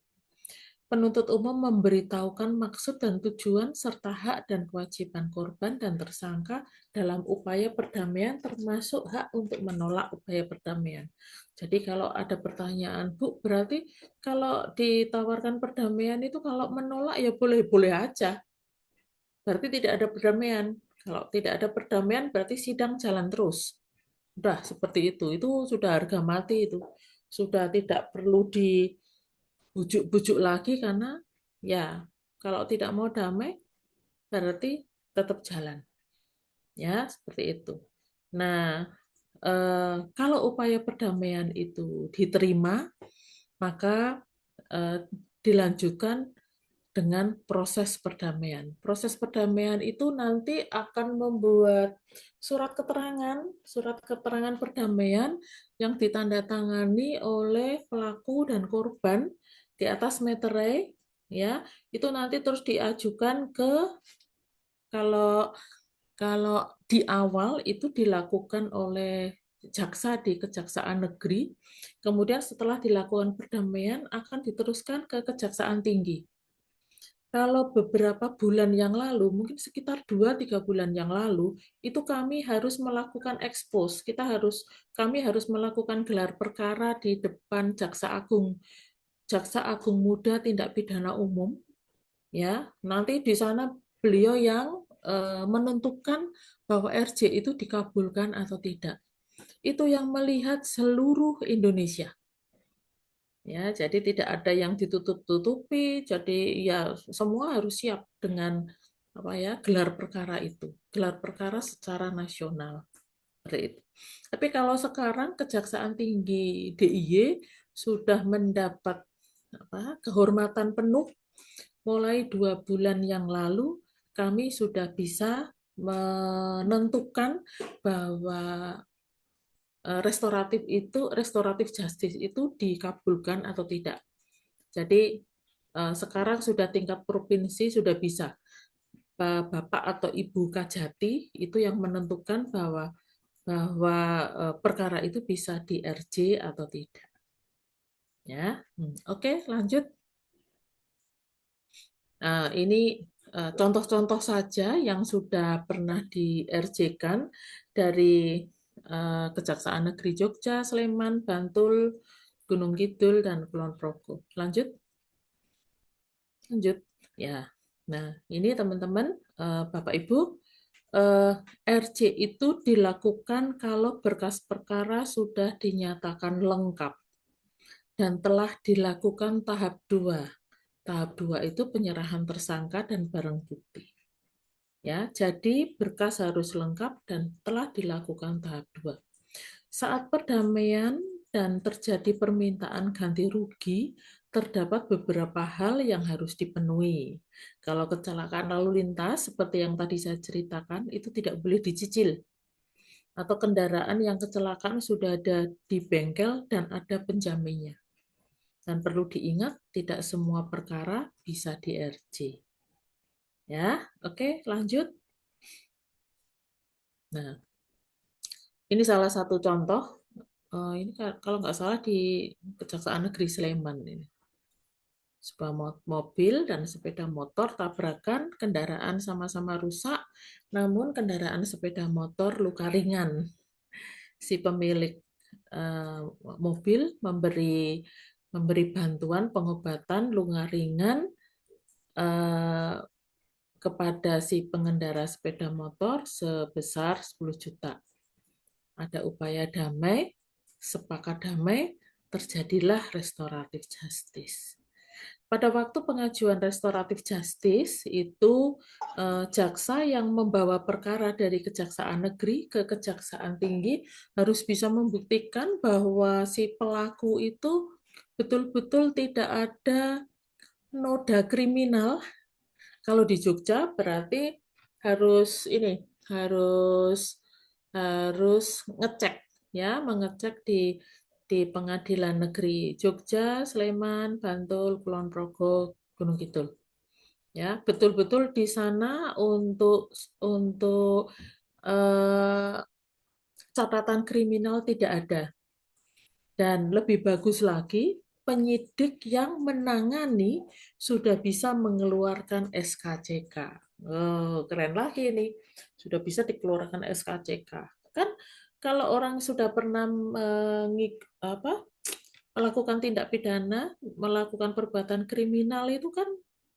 Penuntut umum memberitahukan maksud dan tujuan serta hak dan kewajiban korban dan tersangka dalam upaya perdamaian, termasuk hak untuk menolak upaya perdamaian. Jadi kalau ada pertanyaan, Bu, berarti kalau ditawarkan perdamaian itu kalau menolak ya boleh-boleh aja. Berarti tidak ada perdamaian. Kalau tidak ada perdamaian berarti sidang jalan terus. Udah seperti itu sudah harga mati itu. Sudah tidak perlu bujuk-bujuk lagi karena ya kalau tidak mau damai berarti tetap jalan, ya seperti itu. Nah, kalau upaya perdamaian itu diterima, maka dilanjutkan dengan proses perdamaian. Proses perdamaian itu nanti akan membuat surat keterangan perdamaian yang ditandatangani oleh pelaku dan korban di atas meterai, ya. Itu nanti terus diajukan kalau di awal itu dilakukan oleh jaksa di Kejaksaan Negeri, kemudian setelah dilakukan perdamaian akan diteruskan ke Kejaksaan Tinggi. Kalau beberapa bulan yang lalu, mungkin sekitar 2-3 bulan yang lalu, itu kami harus melakukan ekspos. Kami harus melakukan gelar perkara di depan Jaksa Agung Muda Tindak Pidana Umum. Ya, nanti di sana beliau yang menentukan bahwa RJ itu dikabulkan atau tidak. Itu yang melihat seluruh Indonesia. Ya, jadi tidak ada yang ditutup-tutupi. Jadi ya semua harus siap dengan gelar perkara itu, gelar perkara secara nasional. Tapi kalau sekarang Kejaksaan Tinggi DIY sudah mendapat kehormatan penuh. Mulai 2 bulan yang lalu kami sudah bisa menentukan bahwa restoratif justice itu dikabulkan atau tidak. Jadi sekarang sudah tingkat provinsi sudah bisa. Bapak atau Ibu Kajati itu yang menentukan bahwa perkara itu bisa di RJ atau tidak. Ya, oke, lanjut. Ini contoh-contoh saja yang sudah pernah di RJ-kan dari Kejaksaan Negeri Jogja, Sleman, Bantul, Gunung Kidul, dan Kulon Progo. Lanjut. Ya. Nah, ini teman-teman, Bapak Ibu, RJ itu dilakukan kalau berkas perkara sudah dinyatakan lengkap dan telah dilakukan tahap 2. Tahap 2 itu penyerahan tersangka dan barang bukti. Ya, jadi berkas harus lengkap dan telah dilakukan tahap 2. Saat perdamaian dan terjadi permintaan ganti rugi, terdapat beberapa hal yang harus dipenuhi. Kalau kecelakaan lalu lintas, seperti yang tadi saya ceritakan, itu tidak boleh dicicil. Atau kendaraan yang kecelakaan sudah ada di bengkel dan ada penjaminnya. Dan perlu diingat, tidak semua perkara bisa di RJ. Ya, oke, lanjut. Nah, ini salah satu contoh. Ini kalau nggak salah di Kejaksaan Negeri Sleman ini. Sebuah mobil dan sepeda motor tabrakan, kendaraan sama-sama rusak, namun kendaraan sepeda motor luka ringan. Si pemilik mobil memberi bantuan pengobatan luka ringan kepada si pengendara sepeda motor sebesar 10 juta. Ada upaya damai, sepakat damai, terjadilah restoratif justice. Pada waktu pengajuan restoratif justice itu jaksa yang membawa perkara dari Kejaksaan Negeri ke Kejaksaan Tinggi harus bisa membuktikan bahwa si pelaku itu betul-betul tidak ada noda kriminal. Kalau di Jogja berarti harus ngecek ya, mengecek di Pengadilan Negeri Jogja, Sleman, Bantul, Kulon Progo, Gunung Kidul. Ya, betul-betul di sana untuk catatan kriminal tidak ada. Dan lebih bagus lagi, penyidik yang menangani sudah bisa mengeluarkan SKCK. Oh, keren lagi nih, sudah bisa dikeluarkan SKCK. Kan kalau orang sudah pernah melakukan tindak pidana, melakukan perbuatan kriminal itu kan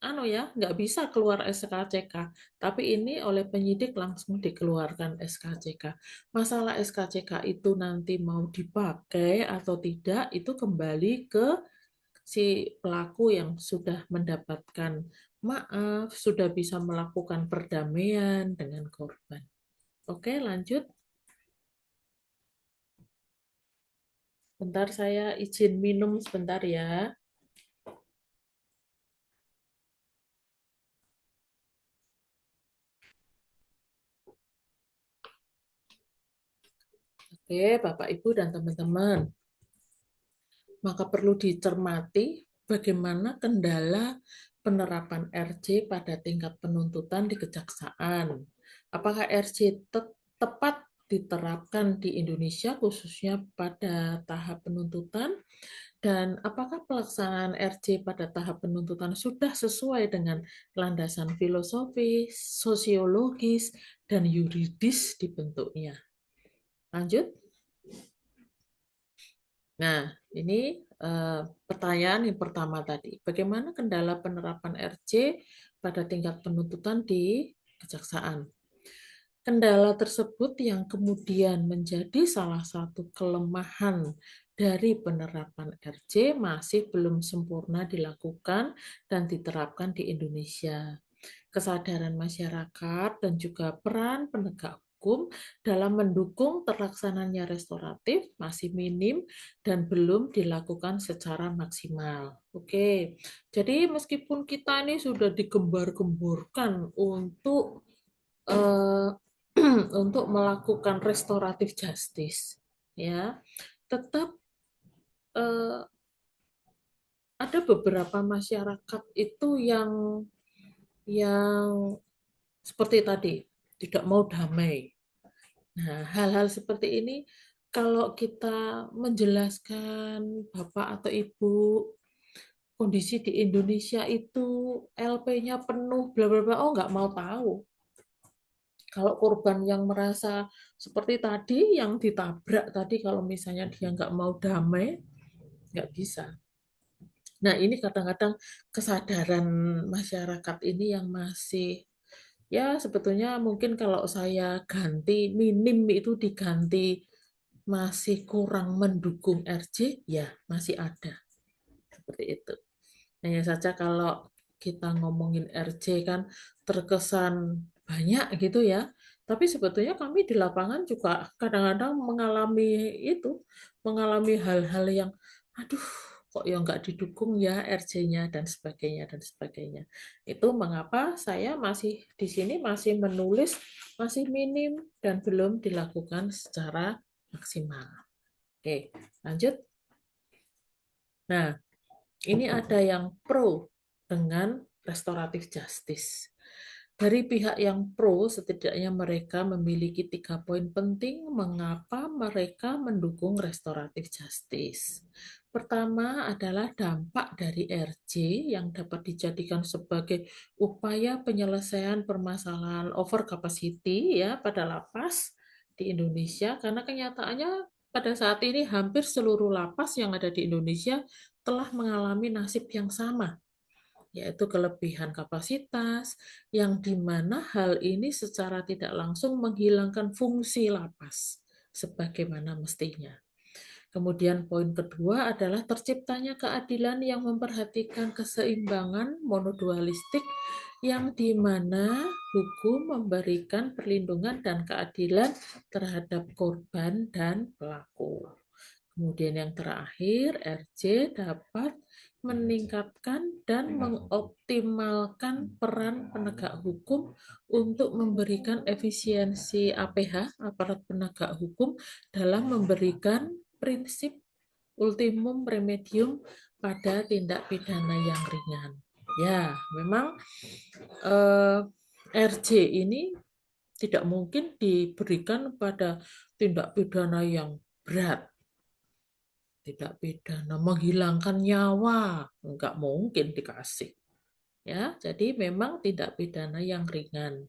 nggak bisa keluar SKCK. Tapi ini oleh penyidik langsung dikeluarkan SKCK. Masalah SKCK itu nanti mau dipakai atau tidak, itu kembali ke si pelaku yang sudah mendapatkan maaf, sudah bisa melakukan perdamaian dengan korban. Oke, lanjut. Bentar, saya izin minum sebentar ya. Oke, Bapak, Ibu, dan teman-teman. Maka perlu dicermati bagaimana kendala penerapan RJ pada tingkat penuntutan di kejaksaan. Apakah RJ tepat diterapkan di Indonesia khususnya pada tahap penuntutan? Dan apakah pelaksanaan RJ pada tahap penuntutan sudah sesuai dengan landasan filosofis, sosiologis, dan yuridis dibentuknya? Lanjut. Nah, ini pertanyaan yang pertama tadi. Bagaimana kendala penerapan RJ pada tingkat penuntutan di kejaksaan? Kendala tersebut yang kemudian menjadi salah satu kelemahan dari penerapan RJ masih belum sempurna dilakukan dan diterapkan di Indonesia. Kesadaran masyarakat dan juga peran penegak hukum dalam mendukung terlaksananya restoratif masih minim dan belum dilakukan secara maksimal. Oke, jadi meskipun kita ini sudah digembar-gemborkan untuk untuk melakukan restoratif justice, ya, tetap ada beberapa masyarakat itu yang seperti tadi tidak mau damai. Nah, hal-hal seperti ini kalau kita menjelaskan Bapak atau Ibu kondisi di Indonesia itu LP-nya penuh, bla bla bla. Oh, nggak mau tahu. Kalau korban yang merasa seperti tadi, yang ditabrak tadi, kalau misalnya dia nggak mau damai, nggak bisa. Nah, ini kadang-kadang kesadaran masyarakat ini yang masih, ya sebetulnya mungkin kalau saya ganti, minim itu diganti masih kurang mendukung RJ, ya masih ada. Seperti itu. Hanya saja kalau kita ngomongin RJ kan terkesan banyak gitu ya. Tapi sebetulnya kami di lapangan juga kadang-kadang mengalami hal-hal yang, aduh, kok ya nggak didukung ya RJ-nya dan sebagainya dan sebagainya. Itu mengapa saya masih di sini masih menulis masih minim dan belum dilakukan secara maksimal. Oke, lanjut. Nah, ini ada yang pro dengan restoratif justice. Dari pihak yang pro, setidaknya mereka memiliki 3 poin penting mengapa mereka mendukung restoratif justice. Pertama adalah dampak dari RJ yang dapat dijadikan sebagai upaya penyelesaian permasalahan over capacity ya pada lapas di Indonesia, karena kenyataannya pada saat ini hampir seluruh lapas yang ada di Indonesia telah mengalami nasib yang sama, yaitu kelebihan kapasitas, yang dimana hal ini secara tidak langsung menghilangkan fungsi lapas sebagaimana mestinya. Kemudian poin kedua adalah terciptanya keadilan yang memperhatikan keseimbangan monodualistik, yang dimana hukum memberikan perlindungan dan keadilan terhadap korban dan pelaku. Kemudian yang terakhir, RJ dapat meningkatkan dan mengoptimalkan peran penegak hukum untuk memberikan efisiensi APH, aparat penegak hukum, dalam memberikan prinsip ultimum remedium pada tindak pidana yang ringan. Ya, memang RJ ini tidak mungkin diberikan pada tindak pidana yang berat. Tidak pidana menghilangkan nyawa, enggak mungkin dikasih. Ya, jadi memang tidak pidana yang ringan.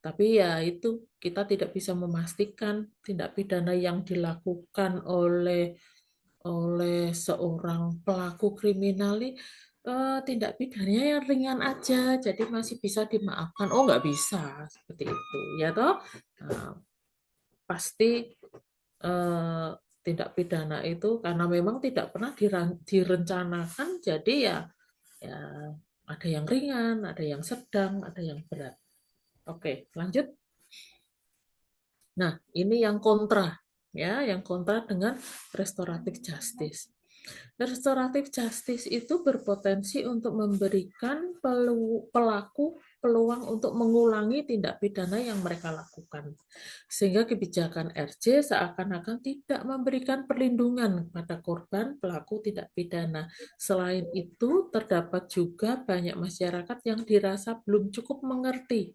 Tapi ya itu kita tidak bisa memastikan tindak pidana yang dilakukan oleh seorang pelaku kriminal tindak pidananya yang ringan aja, jadi masih bisa dimaafkan. Oh, nggak bisa seperti itu, ya toh. Nah, pasti tindak pidana itu karena memang tidak pernah direncanakan, jadi ya ada yang ringan, ada yang sedang, ada yang berat. Oke, lanjut. Nah, ini yang kontra, ya, yang kontra dengan restoratif justice. Restoratif justice itu berpotensi untuk memberikan pelaku peluang untuk mengulangi tindak pidana yang mereka lakukan. Sehingga kebijakan RJ seakan-akan tidak memberikan perlindungan kepada korban pelaku tindak pidana. Selain itu, terdapat juga banyak masyarakat yang dirasa belum cukup mengerti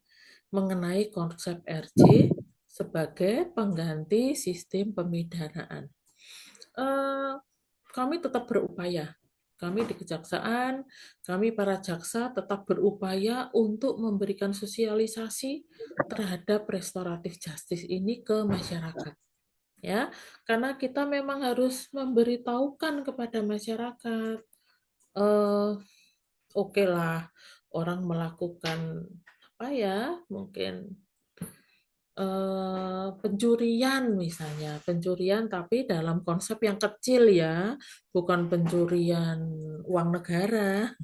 mengenai konsep RJ sebagai pengganti sistem pemidanaan. Kami tetap berupaya. Kami di kejaksaan, kami para jaksa tetap berupaya untuk memberikan sosialisasi terhadap restoratif justice ini ke masyarakat. Ya, karena kita memang harus memberitahukan kepada masyarakat, oke lah, orang melakukan apa ya, mungkin pencurian misalnya, pencurian tapi dalam konsep yang kecil ya, bukan pencurian uang negara,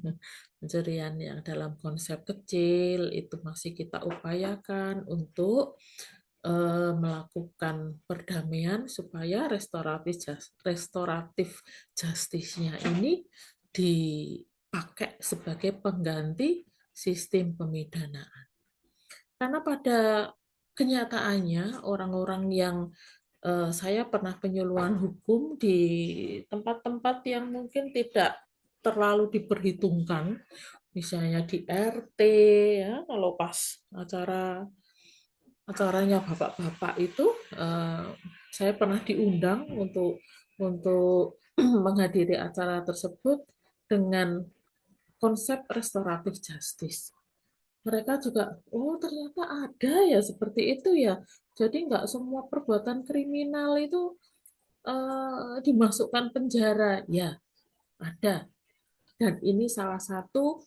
pencurian yang dalam konsep kecil itu masih kita upayakan untuk melakukan perdamaian supaya restoratif justice-nya ini dipakai sebagai pengganti sistem pemidanaan. Karena pada kenyataannya orang-orang yang saya pernah penyuluhan hukum di tempat-tempat yang mungkin tidak terlalu diperhitungkan, misalnya di RT ya, kalau pas acaranya bapak-bapak itu saya pernah diundang untuk menghadiri acara tersebut dengan konsep restoratif justice. Mereka juga, oh ternyata ada ya seperti itu ya. Jadi nggak semua perbuatan kriminal itu dimasukkan penjara. Ya, ada. Dan ini salah satu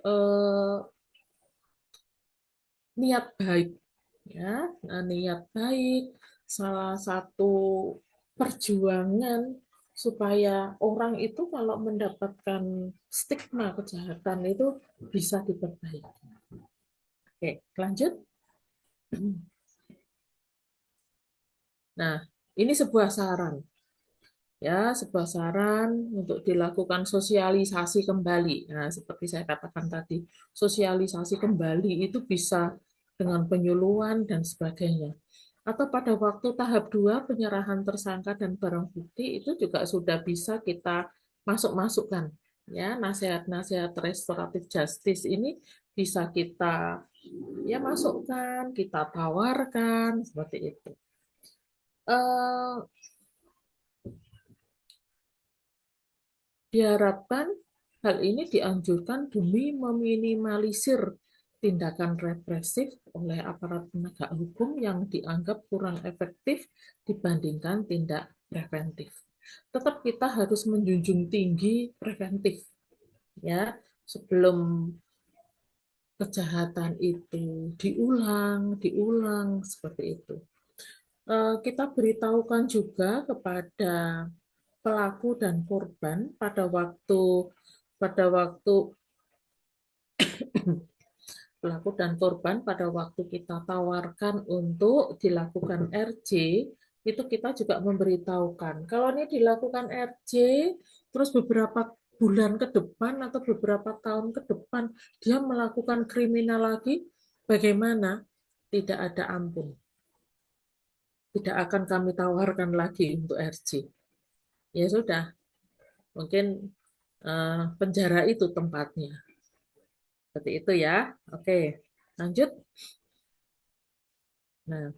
eh, niat baik, ya. Nah, niat baik, salah satu perjuangan supaya orang itu kalau mendapatkan stigma kejahatan itu bisa diperbaiki. Oke, lanjut. Nah, ini sebuah saran. Ya, sebuah saran untuk dilakukan sosialisasi kembali. Nah, seperti saya katakan tadi, sosialisasi kembali itu bisa dengan penyuluhan dan sebagainya. Atau pada waktu tahap 2 penyerahan tersangka dan barang bukti itu juga sudah bisa kita masukkan. Ya, nasihat-nasihat restoratif justice ini bisa kita ya masukkan, kita tawarkan seperti itu. Diharapkan hal ini dianjurkan demi meminimalisir tindakan represif oleh aparat penegak hukum yang dianggap kurang efektif dibandingkan tindak preventif. Tetap kita harus menjunjung tinggi preventif, ya, sebelum kejahatan itu diulang seperti itu. Kita beritahukan juga kepada pelaku dan korban pada waktu pelaku dan korban pada waktu kita tawarkan untuk dilakukan RJ, itu kita juga memberitahukan. Kalau ini dilakukan RJ, terus beberapa bulan ke depan atau beberapa tahun ke depan dia melakukan kriminal lagi, bagaimana? Tidak ada ampun. Tidak akan kami tawarkan lagi untuk RJ. Ya sudah, mungkin penjara itu tempatnya. Seperti itu ya. Oke, lanjut. Nah,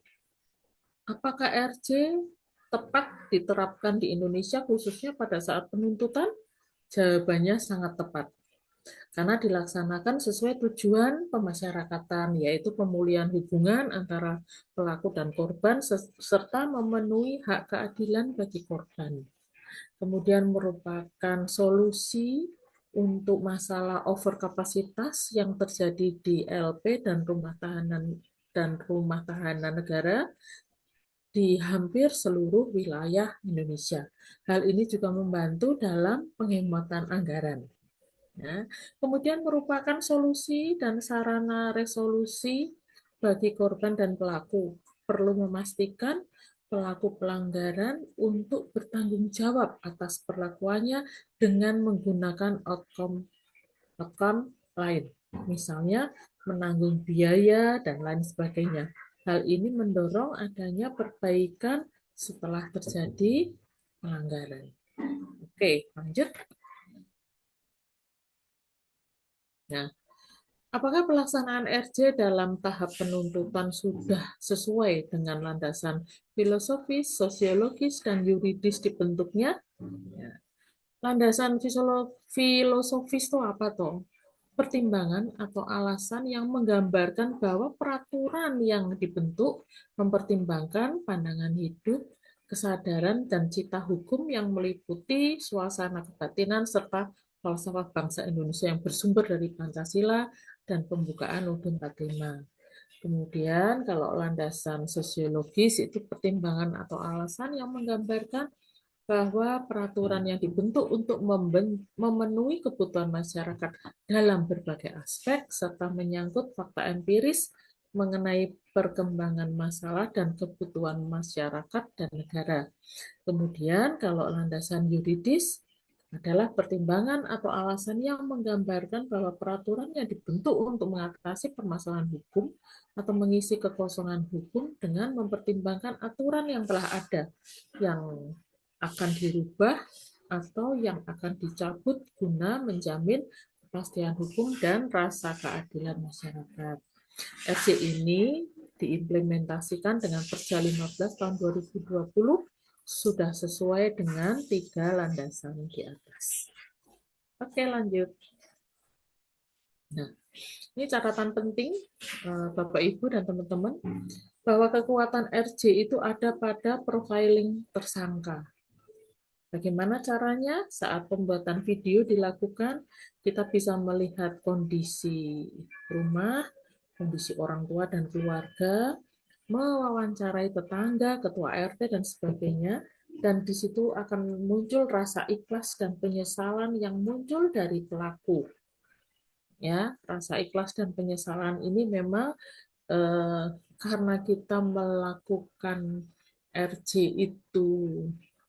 apakah RJ tepat diterapkan di Indonesia khususnya pada saat penuntutan? Jawabannya sangat tepat. Karena dilaksanakan sesuai tujuan pemasyarakatan, yaitu pemulihan hubungan antara pelaku dan korban, serta memenuhi hak keadilan bagi korban. Kemudian merupakan solusi untuk masalah overkapasitas yang terjadi di LP dan rumah tahanan negara di hampir seluruh wilayah Indonesia. Hal ini juga membantu dalam penghematan anggaran. Ya. Kemudian merupakan solusi dan sarana resolusi bagi korban dan pelaku. Perlu memastikan pelaku pelanggaran untuk bertanggung jawab atas perlakuannya dengan menggunakan outcome lain, misalnya menanggung biaya dan lain sebagainya. Hal ini mendorong adanya perbaikan setelah terjadi pelanggaran. Oke, lanjut. Nah, apakah pelaksanaan RJ dalam tahap penuntutan sudah sesuai dengan landasan filosofis, sosiologis, dan yuridis dibentuknya? Ya. Landasan filosofis itu apa toh? Pertimbangan atau alasan yang menggambarkan bahwa peraturan yang dibentuk mempertimbangkan pandangan hidup, kesadaran, dan cita hukum yang meliputi suasana kebatinan serta falsafah bangsa Indonesia yang bersumber dari Pancasila dan pembukaan UUD 45. Kemudian kalau landasan sosiologis itu pertimbangan atau alasan yang menggambarkan bahwa peraturan yang dibentuk untuk memenuhi kebutuhan masyarakat dalam berbagai aspek serta menyangkut fakta empiris mengenai perkembangan masalah dan kebutuhan masyarakat dan negara. Kemudian kalau landasan yuridis adalah pertimbangan atau alasan yang menggambarkan bahwa peraturan yang dibentuk untuk mengatasi permasalahan hukum atau mengisi kekosongan hukum dengan mempertimbangkan aturan yang telah ada yang akan dirubah atau yang akan dicabut guna menjamin kepastian hukum dan rasa keadilan masyarakat. RJ ini diimplementasikan dengan Perja 15 tahun 2020 sudah sesuai dengan 3 landasan di atas. Oke, lanjut. Nah, ini catatan penting Bapak Ibu dan teman-teman bahwa kekuatan RJ itu ada pada profiling tersangka. Bagaimana caranya? Saat pembuatan video dilakukan, kita bisa melihat kondisi rumah, kondisi orang tua dan keluarga, mewawancarai tetangga, ketua RT, dan sebagainya. Dan di situ akan muncul rasa ikhlas dan penyesalan yang muncul dari pelaku. Ya, rasa ikhlas dan penyesalan ini memang karena kita melakukan RJ itu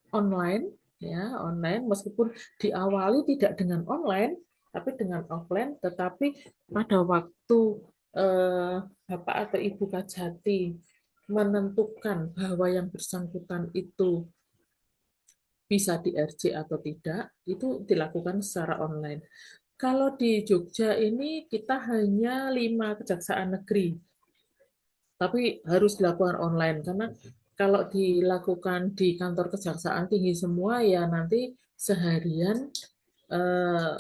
online, ya online, meskipun diawali tidak dengan online, tapi dengan offline, tetapi pada waktu Bapak atau Ibu Kajati menentukan bahwa yang bersangkutan itu bisa di RJ atau tidak, itu dilakukan secara online. Kalau di Jogja ini kita hanya 5 kejaksaan negeri, tapi harus dilakukan online karena kalau dilakukan di kantor kejaksaan tinggi semua ya nanti seharian eh,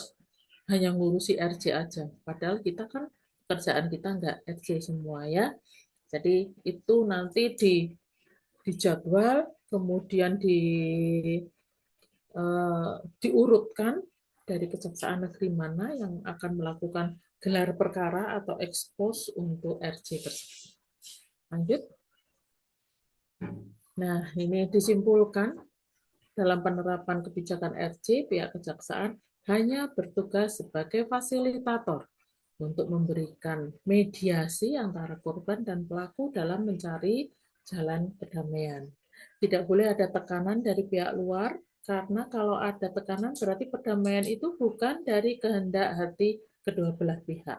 hanya ngurusi RJ aja. Padahal kita kan kerjaan kita nggak RJ semua ya. Jadi itu nanti dijadwal, kemudian diurutkan dari kejaksaan negeri mana yang akan melakukan gelar perkara atau ekspos untuk RJ tersebut. Lanjut. Nah, ini disimpulkan dalam penerapan kebijakan RJ, pihak kejaksaan hanya bertugas sebagai fasilitator untuk memberikan mediasi antara korban dan pelaku dalam mencari jalan perdamaian. Tidak boleh ada tekanan dari pihak luar, karena kalau ada tekanan berarti perdamaian itu bukan dari kehendak hati kedua belah pihak.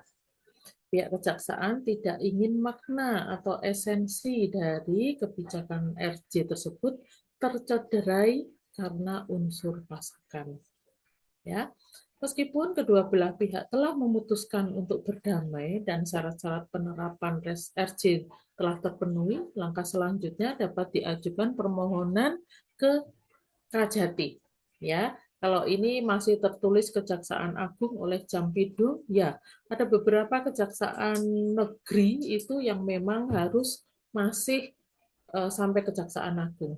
Pihak kejaksaan tidak ingin makna atau esensi dari kebijakan RJ tersebut tercederai karena unsur pasokan. Ya, meskipun kedua belah pihak telah memutuskan untuk berdamai dan syarat-syarat penerapan RJ telah terpenuhi, langkah selanjutnya dapat diajukan permohonan ke Kajati. Ya, kalau ini masih tertulis Kejaksaan Agung oleh Jampidum, ya ada beberapa kejaksaan negeri itu yang memang harus masih sampai Kejaksaan Agung.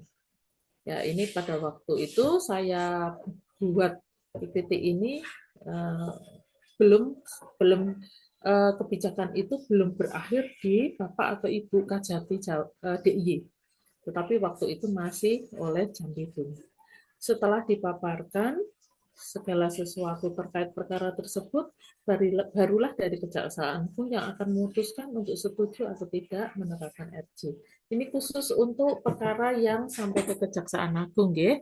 Ya, ini pada waktu itu saya buat PPT ini belum kebijakan itu belum berakhir di Bapak atau Ibu Kajati DIY, tetapi waktu itu masih oleh Jampidum. Setelah dipaparkan segala sesuatu terkait perkara tersebut, barulah dari Kejaksaan Agung yang akan memutuskan untuk setuju atau tidak menerapkan RJ. Ini khusus untuk perkara yang sampai ke Kejaksaan Agung, ya.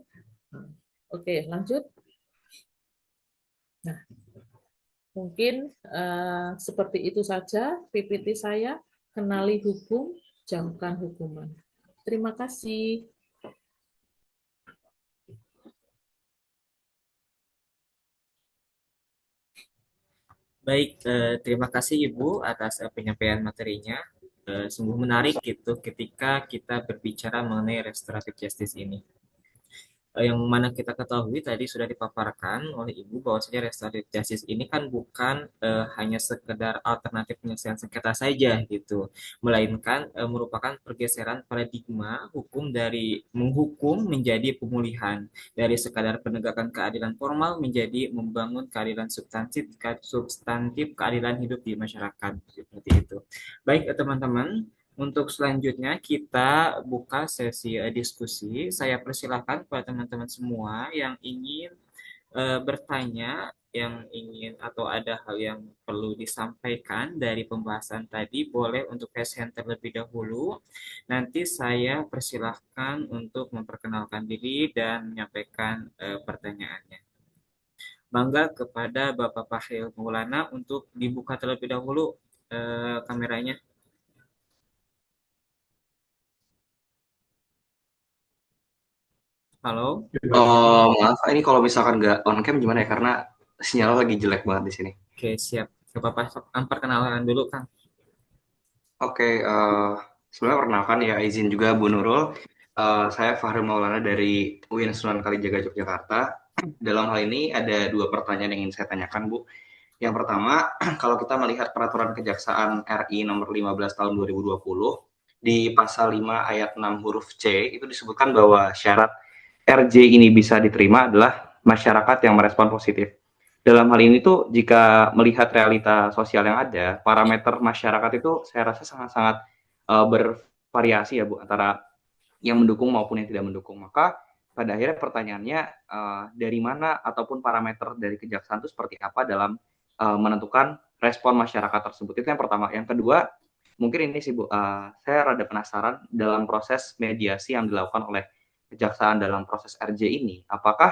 Oke, lanjut. Nah, mungkin seperti itu saja PPT saya. Kenali hukum, jauhkan hukuman. Terima kasih. Baik, terima kasih Ibu atas penyampaian materinya. Sungguh menarik gitu ketika kita berbicara mengenai restoratif justice ini. Yang mana kita ketahui tadi sudah dipaparkan oleh Ibu bahwasanya restoratif justice ini kan bukan hanya sekedar alternatif penyelesaian sengketa saja gitu, melainkan merupakan pergeseran paradigma hukum dari menghukum menjadi pemulihan, dari sekadar penegakan keadilan formal menjadi membangun keadilan substantif keadilan hidup di masyarakat seperti itu. Baik teman-teman, untuk selanjutnya kita buka sesi diskusi. Saya persilahkan kepada teman-teman semua yang ingin bertanya, yang ingin atau ada hal yang perlu disampaikan dari pembahasan tadi, boleh untuk raise hand terlebih dahulu. Nanti saya persilahkan untuk memperkenalkan diri dan menyampaikan pertanyaannya. Bangga kepada Bapak Fahril Maulana untuk dibuka terlebih dahulu kameranya. Halo. Maaf, ini kalau misalkan nggak on cam gimana ya? Karena sinyal lagi jelek banget di sini. Oke, siap. Gak apa-apa, perkenalan dulu, Kang. Oke, sebelumnya perkenalkan ya, izin juga Bu Nurul. Saya Fahril Maulana dari UIN Sunan Kalijaga, Yogyakarta. Dalam hal ini ada 2 pertanyaan yang ingin saya tanyakan, Bu. Yang pertama, kalau kita melihat peraturan Kejaksaan RI nomor 15 tahun 2020, di pasal 5 ayat 6 huruf C, itu disebutkan bahwa syarat RJ ini bisa diterima adalah masyarakat yang merespon positif. Dalam hal ini tuh, jika melihat realita sosial yang ada, parameter masyarakat itu saya rasa sangat-sangat bervariasi ya Bu, antara yang mendukung maupun yang tidak mendukung. Maka pada akhirnya pertanyaannya, dari mana ataupun parameter dari kejaksaan itu seperti apa dalam menentukan respon masyarakat tersebut. Itu yang pertama. Yang kedua, mungkin ini sih Bu, saya rada penasaran dalam proses mediasi yang dilakukan oleh kejaksaan dalam proses RJ ini, apakah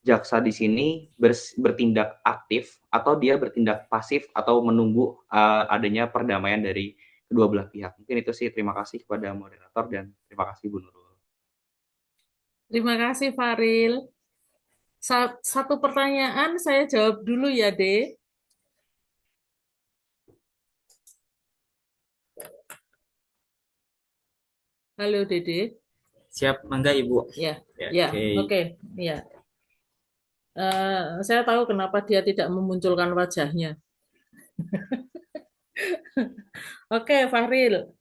jaksa di sini bertindak aktif atau dia bertindak pasif atau menunggu adanya perdamaian dari kedua belah pihak. Mungkin itu sih. Terima kasih kepada moderator dan terima kasih Bu Nurul. Terima kasih, Faril. Satu pertanyaan saya jawab dulu ya, De. Halo, Dede. Siap, mangga Ibu. Ya, Ya, ya, oke. oke, ya. Saya tahu kenapa dia tidak memunculkan wajahnya. Oke, Fahril.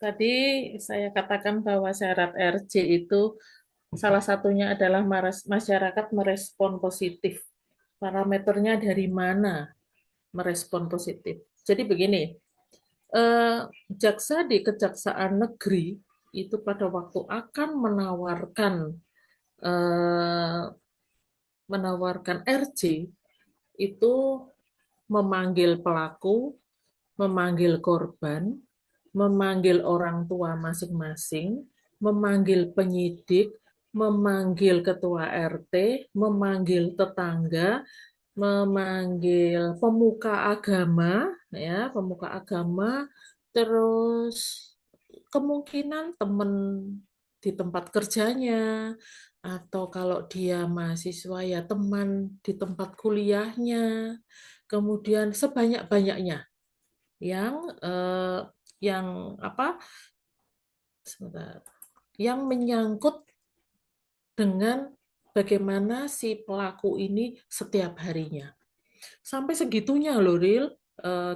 Tadi saya katakan bahwa syarat RJ itu salah satunya adalah masyarakat merespon positif. Parameternya dari mana merespon positif? Jadi begini, jaksa di Kejaksaan Negeri itu pada waktu akan menawarkan RJ itu memanggil pelaku, memanggil korban, memanggil orang tua masing-masing, memanggil penyidik, memanggil ketua RT, memanggil tetangga, memanggil pemuka agama, ya, pemuka agama, terus kemungkinan teman di tempat kerjanya, atau kalau dia mahasiswa ya teman di tempat kuliahnya, kemudian sebanyak-banyaknya yang yang apa? Sebentar. Yang menyangkut dengan bagaimana si pelaku ini setiap harinya. Sampai segitunya loh, Ril.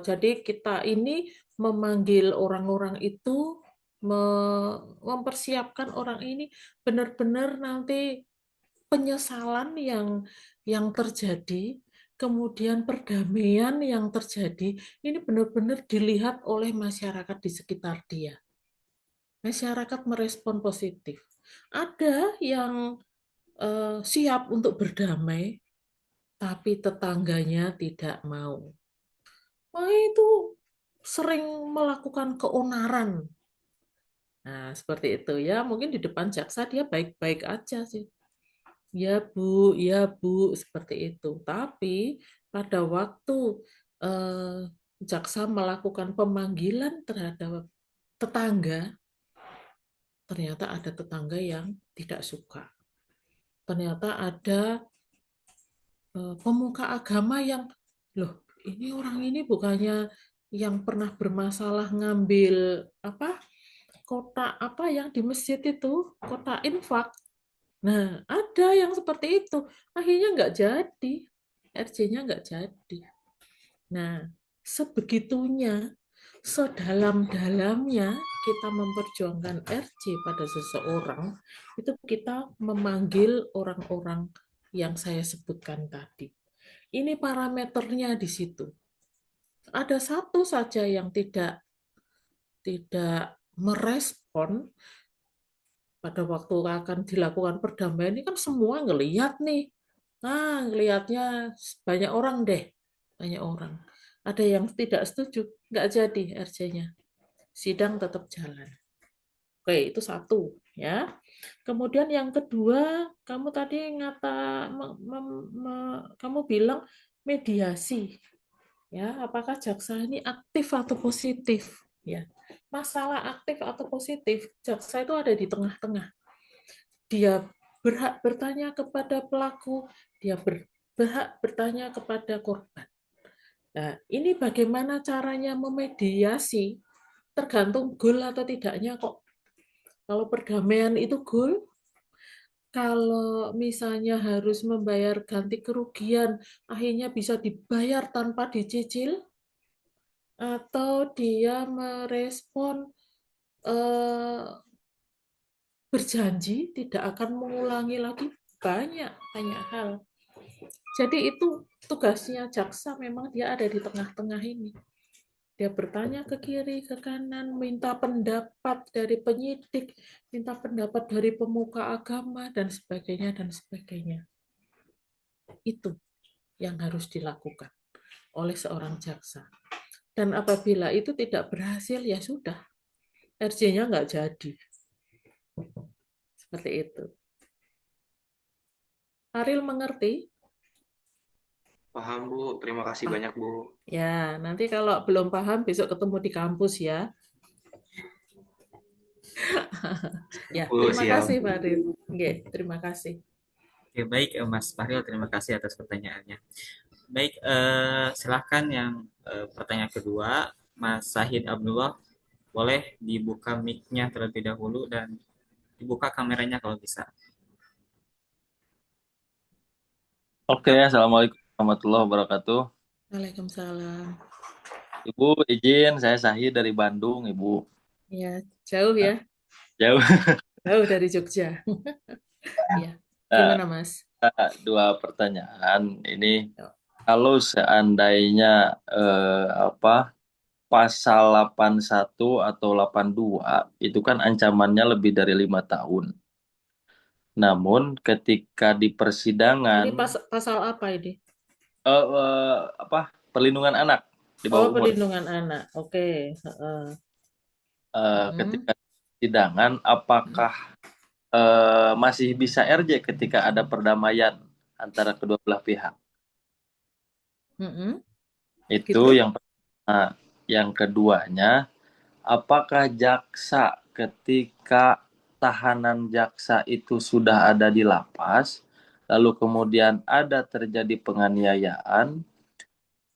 Jadi kita ini memanggil orang-orang itu, mempersiapkan orang ini benar-benar nanti penyesalan yang terjadi, kemudian perdamaian yang terjadi, ini benar-benar dilihat oleh masyarakat di sekitar dia. Masyarakat merespon positif. Ada yang siap untuk berdamai, tapi tetangganya tidak mau. Wah, itu sering melakukan keonaran. Nah, seperti itu ya. Mungkin di depan jaksa dia baik-baik aja sih. Ya Bu, seperti itu. Tapi pada waktu jaksa melakukan pemanggilan terhadap tetangga, ternyata ada tetangga yang tidak suka. Ternyata ada pemuka agama yang, loh, ini orang ini bukannya yang pernah bermasalah ngambil kotak yang di masjid itu, kotak infak. Nah, ada yang seperti itu. Akhirnya nggak jadi. RJ-nya nggak jadi. Nah, sebegitunya, sedalam-dalamnya kita memperjuangkan RJ pada seseorang, itu kita memanggil orang-orang yang saya sebutkan tadi. Ini parameternya di situ. Ada satu saja yang tidak merespon pada waktu akan dilakukan perdamaian, ini kan semua ngelihat nih. Nah, ngelihatnya banyak orang deh. Banyak orang. Ada yang tidak setuju, nggak jadi RJ-nya. Sidang tetap jalan. Oke, itu satu. Ya. Kemudian yang kedua, kamu tadi kamu bilang mediasi. Ya, apakah jaksa ini aktif atau positif? Ya, masalah aktif atau positif, jaksa itu ada di tengah-tengah. Dia berhak bertanya kepada pelaku, dia berhak bertanya kepada korban. Nah, ini bagaimana caranya memediasi? Tergantung goal atau tidaknya kok. Kalau perdamaian itu goal, kalau misalnya harus membayar ganti kerugian, akhirnya bisa dibayar tanpa dicicil, atau dia merespon eh, berjanji tidak akan mengulangi lagi, banyak banyak hal. Jadi itu tugasnya jaksa, memang dia ada di tengah-tengah ini. Dia bertanya ke kiri, ke kanan, minta pendapat dari penyidik, minta pendapat dari pemuka agama, dan sebagainya, dan sebagainya. Itu yang harus dilakukan oleh seorang jaksa. Dan apabila itu tidak berhasil, ya sudah, RJ-nya nggak jadi. Seperti itu. Ariel mengerti? Paham Bu, terima kasih banyak Bu. Ya, nanti kalau belum paham, besok ketemu di kampus ya. Ya, Bu, terima siap. kasih Pak Ariel. Oke, terima kasih. Oke, baik Mas Fahril, terima kasih atas pertanyaannya. Baik, silahkan yang pertanyaan kedua, Mas Sahid Abdullah, boleh dibuka mic-nya terlebih dahulu dan dibuka kameranya kalau bisa. Oke, Assalamualaikum warahmatullahi wabarakatuh. Waalaikumsalam. Ibu, izin saya Sahid dari Bandung, Ibu. Ya, jauh ya. Jauh. Jauh dari Jogja. Ya, Nah, gimana Mas? dua pertanyaan. Ini Yuk. kalau seandainya pasal 81 atau 82 itu kan ancamannya lebih dari 5 tahun. Namun ketika di persidangan Ini pasal apa ini? perlindungan anak di Oh, bawah umur. perlindungan anak. Oke. Ketika persidangan apakah masih bisa RJ ketika ada perdamaian antara kedua belah pihak? Itu Gitu. yang pertama. Yang keduanya, apakah jaksa ketika tahanan jaksa itu sudah ada di lapas, lalu kemudian ada terjadi penganiayaan,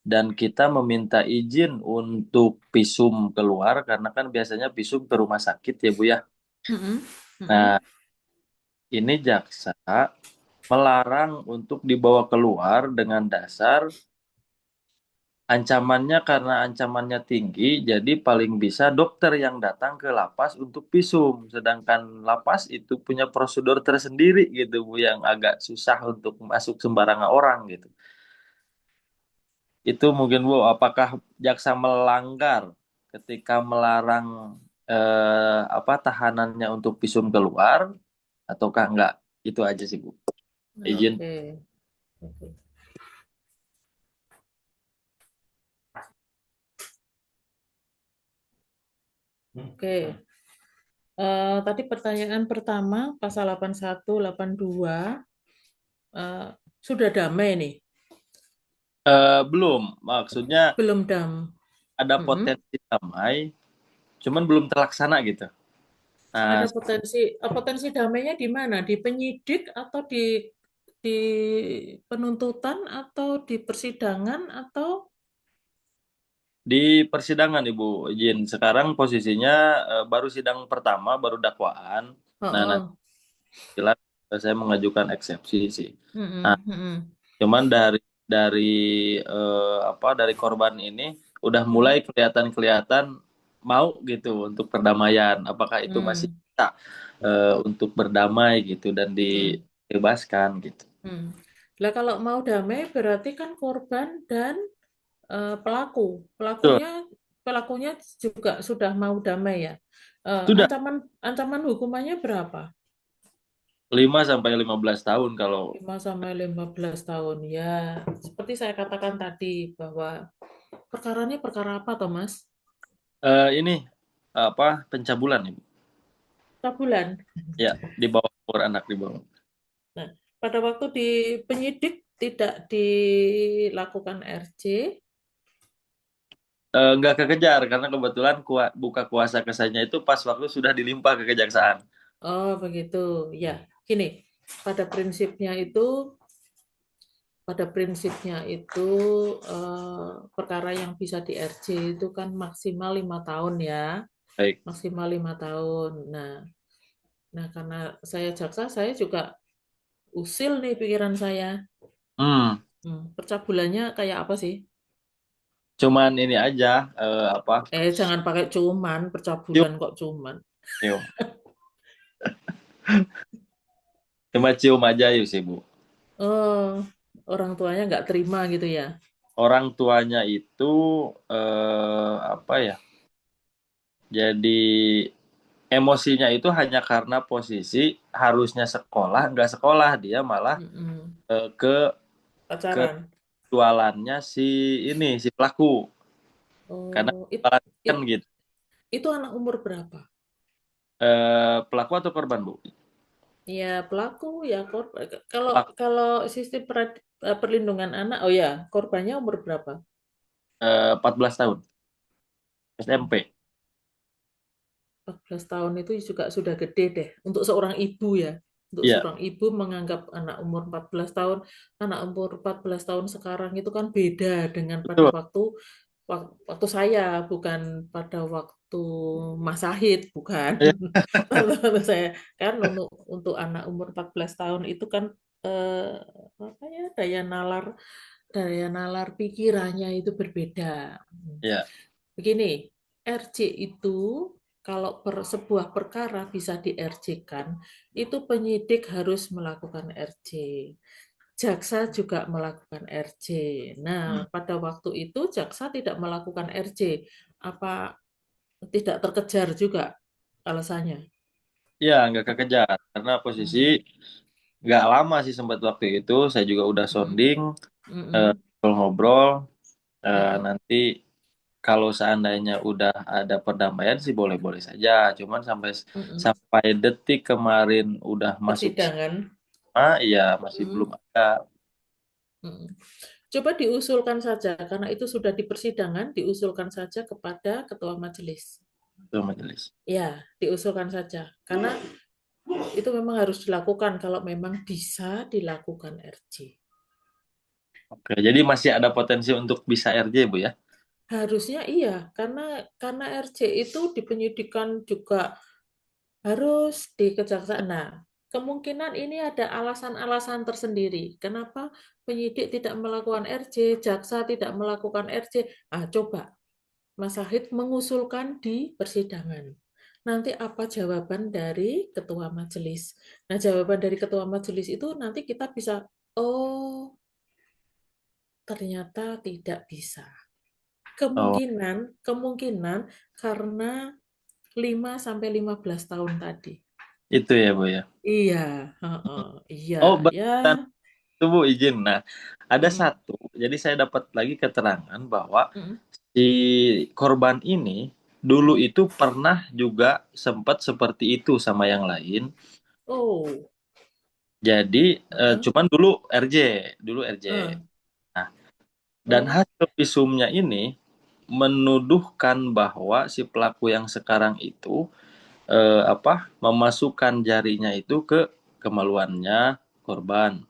dan kita meminta izin untuk visum keluar, karena kan biasanya visum ke rumah sakit ya Bu ya. Nah, ini jaksa melarang untuk dibawa keluar dengan dasar ancamannya, karena ancamannya tinggi, jadi paling bisa dokter yang datang ke lapas untuk visum. Sedangkan lapas itu punya prosedur tersendiri gitu Bu, yang agak susah untuk masuk sembarangan orang gitu. Itu mungkin Bu, apakah jaksa melanggar ketika melarang tahanannya untuk visum keluar ataukah enggak? Itu aja sih Bu. Izin. Oke. Oke. Tadi pertanyaan pertama, pasal 81, 82, sudah damai nih? Belum, maksudnya Belum ada potensi damai, cuman belum terlaksana gitu. Nah, ada potensi damainya di mana? Di penyidik atau di penuntutan atau di persidangan atau di persidangan Ibu, izin. Sekarang posisinya baru sidang pertama, baru dakwaan. Nah, nanti jelas saya mengajukan eksepsi sih. Nah, cuman dari korban ini udah mulai kelihatan mau gitu untuk perdamaian. Apakah itu masih bisa untuk berdamai gitu dan dibebaskan gitu? Lah kalau mau damai berarti kan korban dan Betul. pelakunya juga sudah mau damai ya. Sudah. Ancaman hukumannya berapa? 5-15 tahun kalau 5-15 tahun ya. Seperti saya katakan tadi bahwa perkaranya perkara apa, Thomas? ini pencabulan Ibu. Pencabulan. Ya, di bawah umur anak di bawah. Nah, pada waktu di penyidik tidak dilakukan RC. Nggak kekejar karena kebetulan buka kuasa kesannya itu pas waktu sudah dilimpah ke kejaksaan. Oh begitu ya. Gini, pada prinsipnya itu perkara yang bisa di RC itu kan maksimal 5 tahun ya. Baik. Maksimal 5 tahun. Nah karena saya jaksa, saya juga Usil nih pikiran saya. Hmm, Percabulannya kayak apa sih? cuman ini aja apa? Jangan pakai cuman, Cium, percabulan kok cuman. cium. Cuma cium aja yuk sih, Bu. Oh, orang tuanya nggak terima gitu ya? Orang tuanya itu apa ya? Jadi emosinya itu hanya karena posisi harusnya sekolah, nggak sekolah, dia malah Mm-mm. ke Pacaran. jualannya si ini si pelaku karena Oh, jualan kan gitu. itu anak umur berapa? Pelaku atau korban, Bu? Ya pelaku ya korban. Kalau Pelaku kalau sistem perlindungan anak, oh ya korbannya umur berapa? 14 tahun SMP. 14 tahun itu juga sudah gede deh untuk seorang ibu ya. Untuk Iya, seorang ibu menganggap anak umur 14 tahun, anak umur 14 tahun sekarang itu kan beda dengan pada betul. waktu saya, bukan pada waktu Mas Sahid, bukan. Iya, Waktu saya kan untuk anak umur 14 tahun itu kan eh, apa ya daya nalar pikirannya itu berbeda. iya. Begini, RJ itu kalau sebuah perkara bisa di RJ-kan, itu penyidik harus melakukan RJ. Jaksa juga melakukan RJ. Hmm. Nah, pada waktu itu jaksa tidak melakukan RJ. Apa tidak terkejar juga alasannya? Iya, nggak kekejar karena posisi Hmm. nggak lama sih sempat waktu itu. Saya juga udah Mm-mm. sounding, Mm-mm. ngobrol. Mm-mm. Nanti kalau seandainya udah ada perdamaian sih boleh-boleh saja. Cuman sampai Mm-mm. sampai detik kemarin udah masuk Persidangan. sama, ya masih belum Mm-mm. ada Mm-mm. Coba diusulkan saja, karena itu sudah di persidangan, diusulkan saja kepada ketua majelis. tuh majelis. Ya, diusulkan saja. Karena itu memang harus dilakukan kalau memang bisa dilakukan RJ. Oke, jadi masih ada potensi untuk bisa RJ, Bu ya? Harusnya iya, karena RJ itu di penyidikan juga harus di kejaksaan. Nah, kemungkinan ini ada alasan-alasan tersendiri. Kenapa penyidik tidak melakukan RJ, jaksa tidak melakukan RJ? Coba Mas Sahid mengusulkan di persidangan. Nanti apa jawaban dari ketua majelis? Nah, jawaban dari ketua majelis itu nanti kita bisa, oh, ternyata tidak bisa. Oh, Kemungkinan karena 5 sampai 15 tahun tadi. itu ya, Bu ya. Iya, heeh, iya, Oh, ya. itu Bu izin. Nah, ada Mm, satu. Jadi saya dapat lagi keterangan bahwa mm, si korban ini dulu mm. itu pernah juga sempat seperti itu sama yang lain. Oh, Jadi heeh, cuman dulu RJ. heeh. Nah, dan Oh, hasil visumnya ini menuduhkan bahwa si pelaku yang sekarang itu apa memasukkan jarinya itu ke kemaluannya korban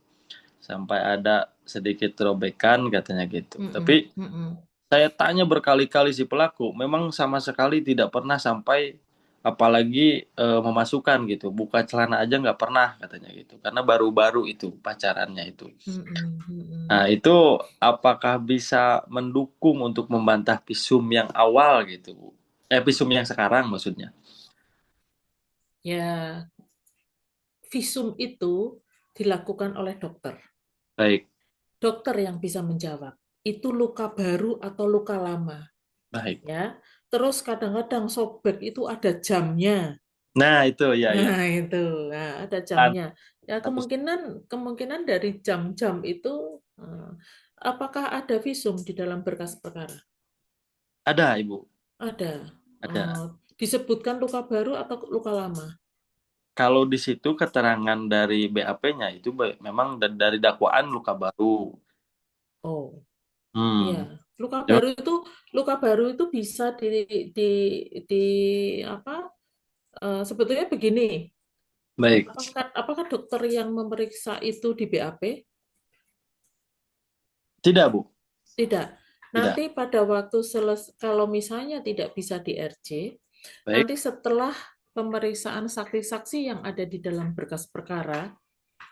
sampai ada sedikit robekan katanya gitu. Tapi mm, mm. saya tanya berkali-kali si pelaku, memang sama sekali tidak pernah sampai apalagi memasukkan gitu, buka celana aja nggak pernah katanya gitu, karena baru-baru itu pacarannya itu. Mm, mm. Nah itu apakah bisa mendukung untuk membantah visum yang awal gitu, Bu? Visum yang sekarang maksudnya. Ya, visum itu dilakukan oleh dokter. Baik, Dokter yang bisa menjawab. Itu luka baru atau luka lama, baik. ya. Terus kadang-kadang sobek itu ada jamnya. Nah itu ya ya. Nah, itu. Nah, ada Dan jamnya. Ya, satu kemungkinan dari jam-jam itu apakah ada visum di dalam berkas perkara? ada Ibu, Ada. ada. Disebutkan luka baru atau luka lama? Kalau di situ keterangan dari BAP-nya itu memang dari dakwaan luka baru. Oh, iya. Hmm. Luka Cuma, baru itu bisa di di apa? Sebetulnya begini, baik. apakah dokter yang memeriksa itu di BAP? Tidak, Bu. Tidak. Tidak. Nanti pada waktu kalau misalnya tidak bisa di RJ, Baik. nanti setelah pemeriksaan saksi-saksi yang ada di dalam berkas perkara,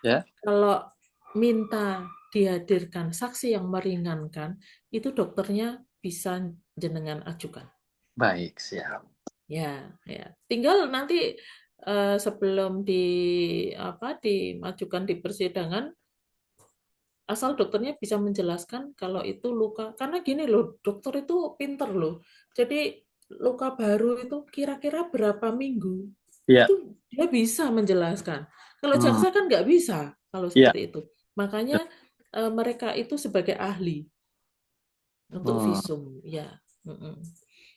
Ya, Kalau minta dihadirkan saksi yang meringankan, itu dokternya bisa jenengan ajukan. baik, siap. Ya, ya. Tinggal nanti sebelum dimajukan di persidangan, asal dokternya bisa menjelaskan kalau itu luka. Karena gini loh, dokter itu pinter loh. Jadi luka baru itu kira-kira berapa minggu, Iya, itu dia bisa menjelaskan. Kalau hmm, jaksa kan nggak bisa kalau iya, seperti itu. Makanya mereka itu sebagai ahli untuk hmm, visum, ya. Mm-mm.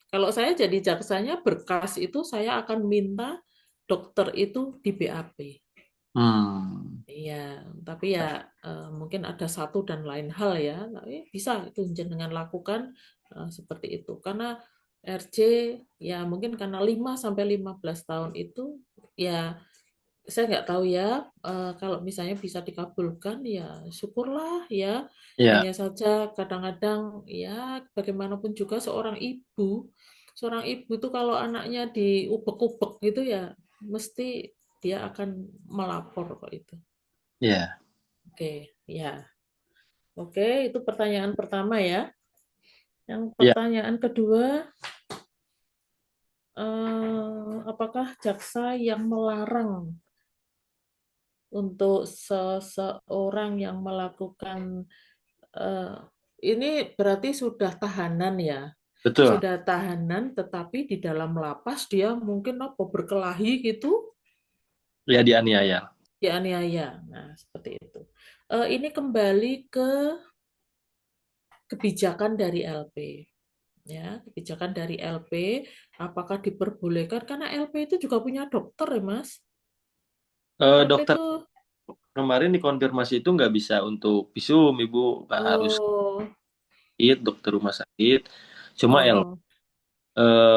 Kalau saya jadi jaksanya berkas itu saya akan minta dokter itu di BAP. hmm. Iya, tapi ya mungkin ada satu dan lain hal ya. Tapi bisa itu jenengan lakukan seperti itu. Karena RJ ya mungkin karena 5 sampai 15 tahun itu ya saya nggak tahu ya, kalau misalnya bisa dikabulkan ya syukurlah ya. Iya, Hanya saja kadang-kadang ya bagaimanapun juga seorang ibu itu kalau anaknya diubek-ubek gitu ya mesti dia akan melapor kok itu. iya, Oke, ya. Oke, itu pertanyaan pertama ya. Yang iya. pertanyaan kedua, apakah jaksa yang melarang untuk seseorang yang melakukan eh, ini berarti sudah tahanan ya, Betul. sudah tahanan, tetapi di dalam lapas dia mungkin apa berkelahi gitu, Ya, dianiaya. dianiaya. Nah, seperti itu. Ini kembali ke kebijakan dari LP. Ya, kebijakan dari LP, apakah diperbolehkan? Karena LP itu juga punya dokter ya, Mas. LP Dokter, itu, kemarin dikonfirmasi itu nggak bisa untuk visum, Ibu. Nggak harus oh, dokter rumah sakit. Cuma oh,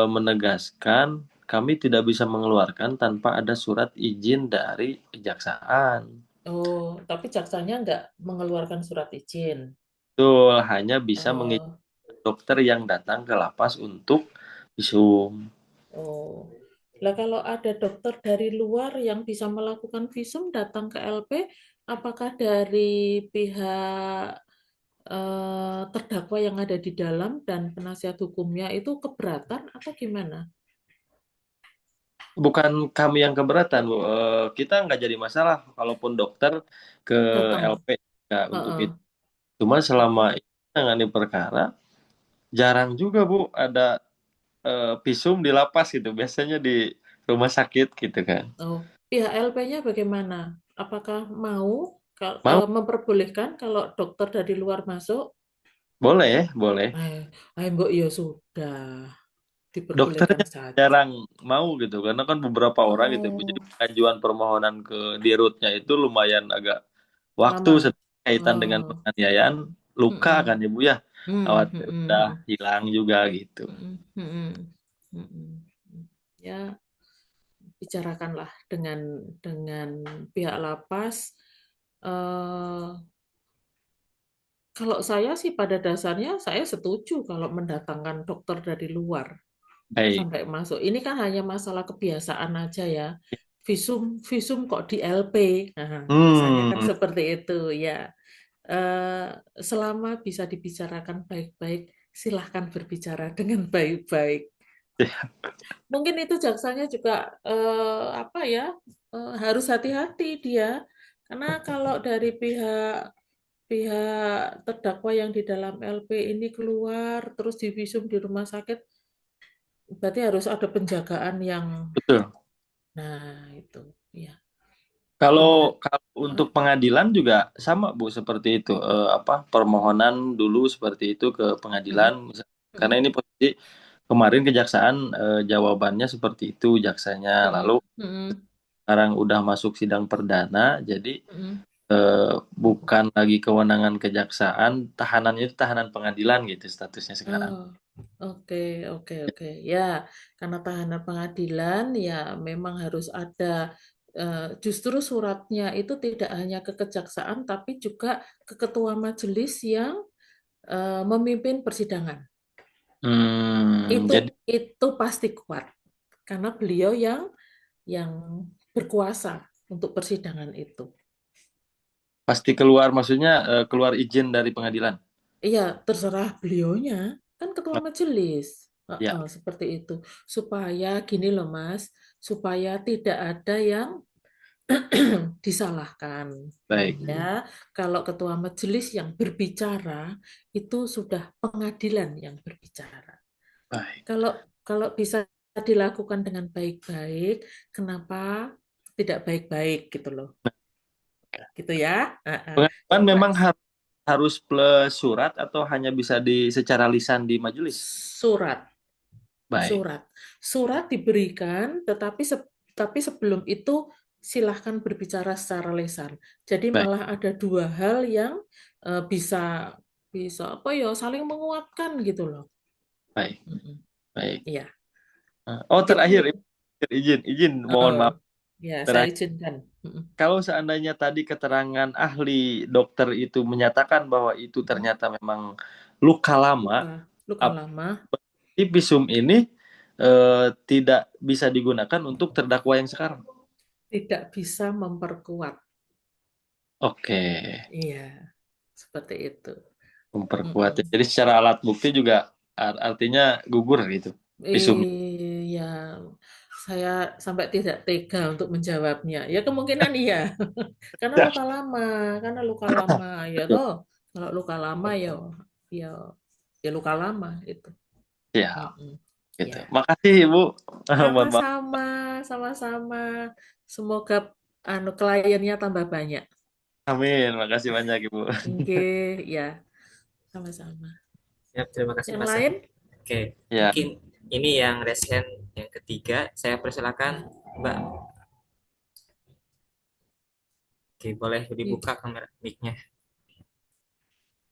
menegaskan kami tidak bisa mengeluarkan tanpa ada surat izin dari kejaksaan. oh, tapi jaksanya nggak mengeluarkan surat izin. Betul, hanya bisa Oh, mengizinkan dokter yang datang ke lapas untuk visum. oh. Lah kalau ada dokter dari luar yang bisa melakukan visum datang ke LP, apakah dari pihak terdakwa yang ada di dalam dan penasihat hukumnya itu keberatan atau gimana? Bukan kami yang keberatan, Bu. Kita nggak jadi masalah kalaupun dokter ke Datang. LP ya, untuk Heeh. itu. Cuma selama Oh, ini menangani perkara, jarang juga, Bu, ada visum di lapas gitu. Biasanya di rumah sakit gitu kan. oh. Pihak LP-nya bagaimana? Apakah mau Mau? memperbolehkan kalau dokter dari luar masuk? Boleh, boleh. Mbok ya sudah diperbolehkan Dokternya saja. jarang mau gitu karena kan beberapa orang gitu Bu. Jadi Oh, pengajuan permohonan ke dirutnya itu lumayan agak waktu lama. kaitan dengan Oh, penganiayaan luka kan mm-mm. ya Bu ya. Hmm, Khawatir udah mm-mm. hilang juga gitu. Mm-mm. Mm-mm. Mm-mm. Ya, bicarakanlah dengan pihak lapas. Eh, Kalau saya sih pada dasarnya saya setuju kalau mendatangkan dokter dari luar Baik. sampai masuk. Ini kan hanya masalah kebiasaan aja ya. Visum visum kok di LP. Nah, biasanya kan Hmm, seperti itu ya. Eh, Selama bisa dibicarakan baik-baik, silahkan berbicara dengan baik-baik. Mungkin itu jaksanya juga apa ya, harus hati-hati dia. Karena kalau dari pihak pihak terdakwa yang di dalam LP ini keluar terus divisum di rumah sakit, berarti harus ada penjagaan yang, betul. nah itu ya Kalau pengguna. kalau Hah? untuk pengadilan juga sama Bu seperti itu. Apa permohonan dulu seperti itu ke pengadilan Mm, karena mm, ini posisi kemarin kejaksaan jawabannya seperti itu jaksanya. Lalu mm, mm, sekarang udah masuk sidang perdana, jadi mm. eh, bukan lagi kewenangan kejaksaan, tahanannya itu tahanan pengadilan gitu statusnya sekarang. Oh, oke, oke, oke. Ya, karena tahanan pengadilan ya memang harus ada, justru suratnya itu tidak hanya ke kejaksaan tapi juga ke ketua majelis yang memimpin persidangan. Hmm, Itu jadi itu pasti kuat karena beliau yang berkuasa untuk persidangan itu. Pasti keluar, maksudnya keluar izin dari pengadilan. Iya, terserah beliaunya, kan ketua majelis. Ya, Seperti itu. Supaya gini loh Mas, supaya tidak ada yang disalahkan. baik, Ya, kalau ketua majelis yang berbicara, itu sudah pengadilan yang berbicara. baik. Kalau kalau bisa dilakukan dengan baik-baik, kenapa tidak baik-baik gitu loh. Gitu ya. Pengadilan Itu memang Mas. harus plus surat atau hanya bisa secara lisan di majelis? Surat. Baik, Surat diberikan, tapi sebelum itu silahkan berbicara secara lisan. Jadi baik, malah ada dua hal yang bisa bisa apa ya saling menguatkan gitu loh. baik, Mm-mm. baik. Iya, Oh, gitu. terakhir, izin, mohon maaf. Ya, saya Terakhir, izinkan. Mm-mm. kalau seandainya tadi keterangan ahli dokter itu menyatakan bahwa itu ternyata memang luka lama, Luka lama apakah visum ini tidak bisa digunakan untuk terdakwa yang sekarang? tidak bisa memperkuat. Oke, Iya, seperti itu. memperkuat. Mm-mm. Jadi secara alat bukti juga artinya gugur gitu, visum. Iya, saya sampai tidak tega untuk menjawabnya. Ya kemungkinan iya, karena luka lama ya Betul. toh. Kalau luka lama ya, ya, ya luka lama itu. Ya, Mm-mm. gitu. Ya, Makasih Ibu. Mohon maaf. sama-sama, sama-sama. Semoga kliennya tambah banyak. Amin. Makasih banyak Ibu. Oke, ya, sama-sama. Siap, terima kasih Yang Mas lain? Sandi. Oke, Ya, mungkin ini yang resen yang ketiga. Saya persilakan Mbak. Oke, boleh dibuka kamera mic-nya.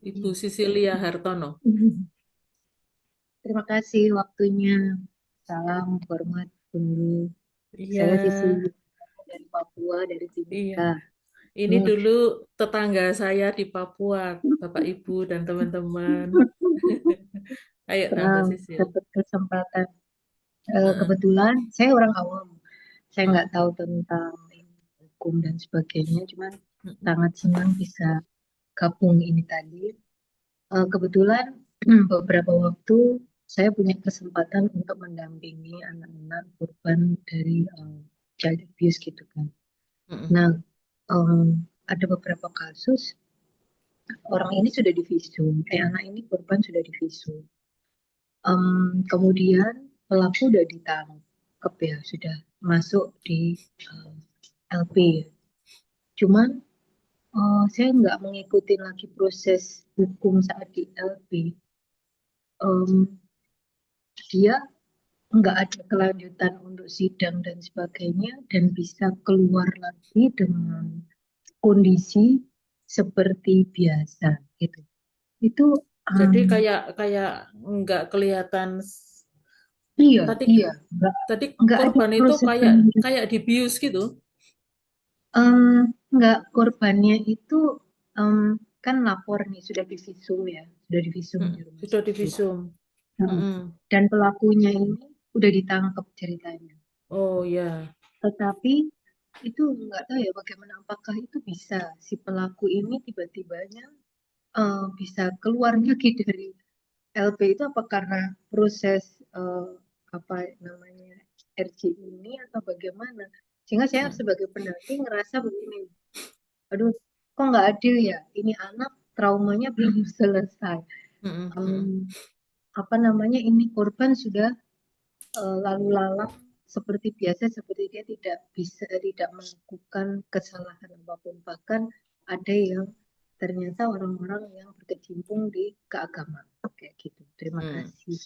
Ibu Sisilia Hartono. Terima kasih waktunya. Salam hormat Bunda. Iya, Saya Sisi dari Papua, dari iya. Timika. Ini dulu tetangga saya di Papua, Bapak Ibu dan teman-teman. Ayo Tante Senang Sisil. dapat kesempatan. Kebetulan saya orang awam. Saya nggak tahu tentang hukum dan sebagainya. Cuman sangat senang bisa gabung ini tadi. Kebetulan beberapa waktu saya punya kesempatan untuk mendampingi anak-anak korban dari child abuse gitu kan. Nah, ada beberapa kasus orang ini sudah divisum, anak ini korban sudah divisum. Kemudian pelaku sudah ditangkap ya, sudah masuk di LP. Cuman saya nggak mengikuti lagi proses hukum saat di LP. Dia nggak ada kelanjutan untuk sidang dan sebagainya dan bisa keluar lagi dengan kondisi seperti biasa gitu. Itu Jadi kayak nggak kelihatan. iya Tadi iya tadi nggak ada korban itu proses kayak dibius gitu. nggak korbannya itu kan lapor nih sudah divisum ya sudah divisum di rumah Sudah sakit. divisum. Dan pelakunya ini udah ditangkap ceritanya. Oh ya. Tetapi itu nggak tahu ya bagaimana apakah itu bisa si pelaku ini tiba-tibanya bisa keluar lagi dari LP itu apa karena proses apa namanya RJ ini atau bagaimana? Sehingga saya sebagai pendamping ngerasa begini, aduh kok nggak adil ya? Ini anak traumanya belum selesai. Apa namanya ini korban sudah lalu lalang seperti biasa, seperti dia tidak melakukan kesalahan apapun. Bahkan ada yang ternyata orang-orang yang berkecimpung di keagamaan kayak gitu. Terima kasih.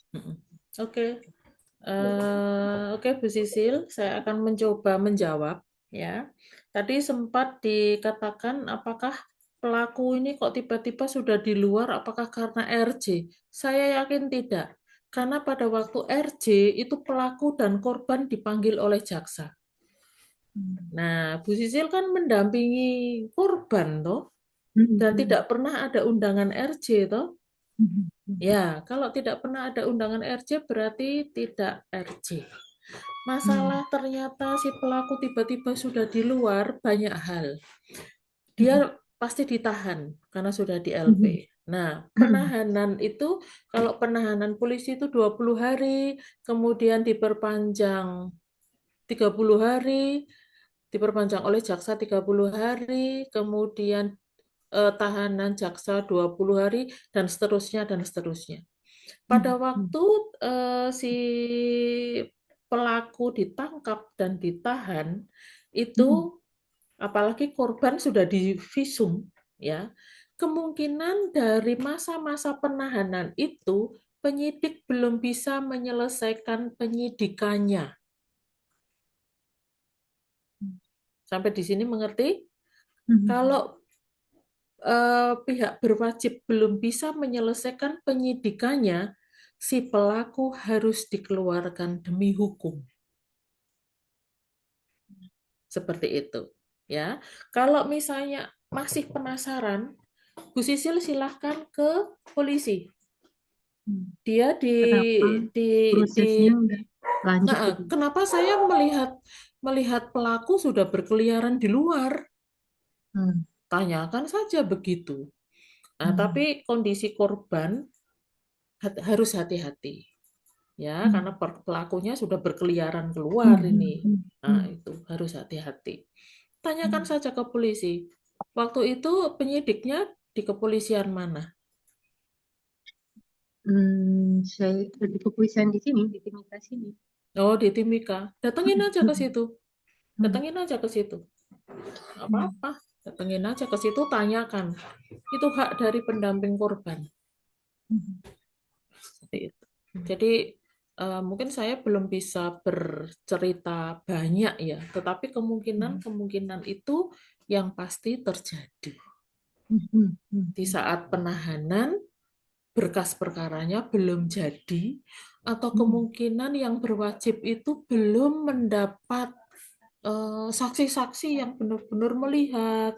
Oke. Oke, Bu Sisil, saya akan mencoba menjawab ya. Tadi sempat dikatakan apakah pelaku ini kok tiba-tiba sudah di luar, apakah karena RJ? Saya yakin tidak. Karena pada waktu RJ itu pelaku dan korban dipanggil oleh jaksa. Nah, Bu Sisil kan mendampingi korban toh, dan tidak pernah ada undangan RJ toh. Ya, kalau tidak pernah ada undangan RJ berarti tidak RJ. Masalah ternyata si pelaku tiba-tiba sudah di luar banyak hal. Dia pasti ditahan karena sudah di LP. Nah, penahanan itu kalau penahanan polisi itu 20 hari, kemudian diperpanjang 30 hari, diperpanjang oleh jaksa 30 hari, kemudian tahanan jaksa 20 hari, dan seterusnya, dan seterusnya. Pada waktu si pelaku ditangkap dan ditahan, itu apalagi korban sudah divisum, ya, kemungkinan dari masa-masa penahanan itu penyidik belum bisa menyelesaikan penyidikannya. Sampai di sini mengerti? Kalau pihak berwajib belum bisa menyelesaikan penyidikannya, si pelaku harus dikeluarkan demi hukum. Seperti itu, ya. Kalau misalnya masih penasaran, Bu Sisil silahkan ke polisi. Dia Prosesnya udah lanjut Nah, gitu. kenapa saya melihat pelaku sudah berkeliaran di luar? Tanyakan saja begitu. Nah, tapi kondisi korban harus hati-hati, ya, karena pelakunya sudah berkeliaran keluar ini. Nah, itu harus hati-hati. Tanyakan saja ke polisi. Waktu itu penyidiknya di kepolisian mana? Saya di kepolisian di sini, di Timika sini. Oh, di Timika. Datengin aja ke situ. Datengin aja ke situ. Nggak apa-apa. Datengin aja ke situ, tanyakan. Itu hak dari pendamping korban. Seperti itu. Jadi mungkin saya belum bisa bercerita banyak ya, tetapi kemungkinan itu yang pasti terjadi. Di saat penahanan, berkas perkaranya belum jadi, atau kemungkinan yang berwajib itu belum mendapat saksi-saksi yang benar-benar melihat,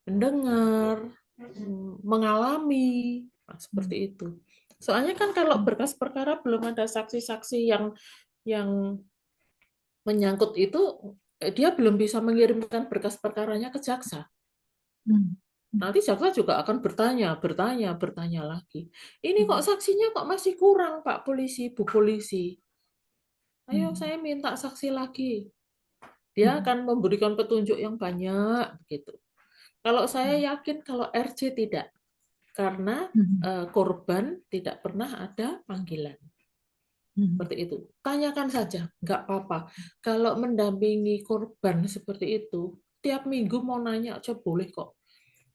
mendengar, mengalami, seperti itu. Soalnya kan kalau berkas perkara belum ada saksi-saksi yang menyangkut itu, dia belum bisa mengirimkan berkas perkaranya ke jaksa. Nanti jaksa juga akan bertanya lagi. Ini kok saksinya kok masih kurang, Pak Polisi, Bu Polisi. Ayo saya minta saksi lagi. Dia akan memberikan petunjuk yang banyak, gitu. Kalau saya yakin kalau RJ tidak, karena korban tidak pernah ada panggilan. Seperti itu. Tanyakan saja, nggak apa-apa. Kalau mendampingi korban seperti itu, tiap minggu mau nanya aja boleh kok.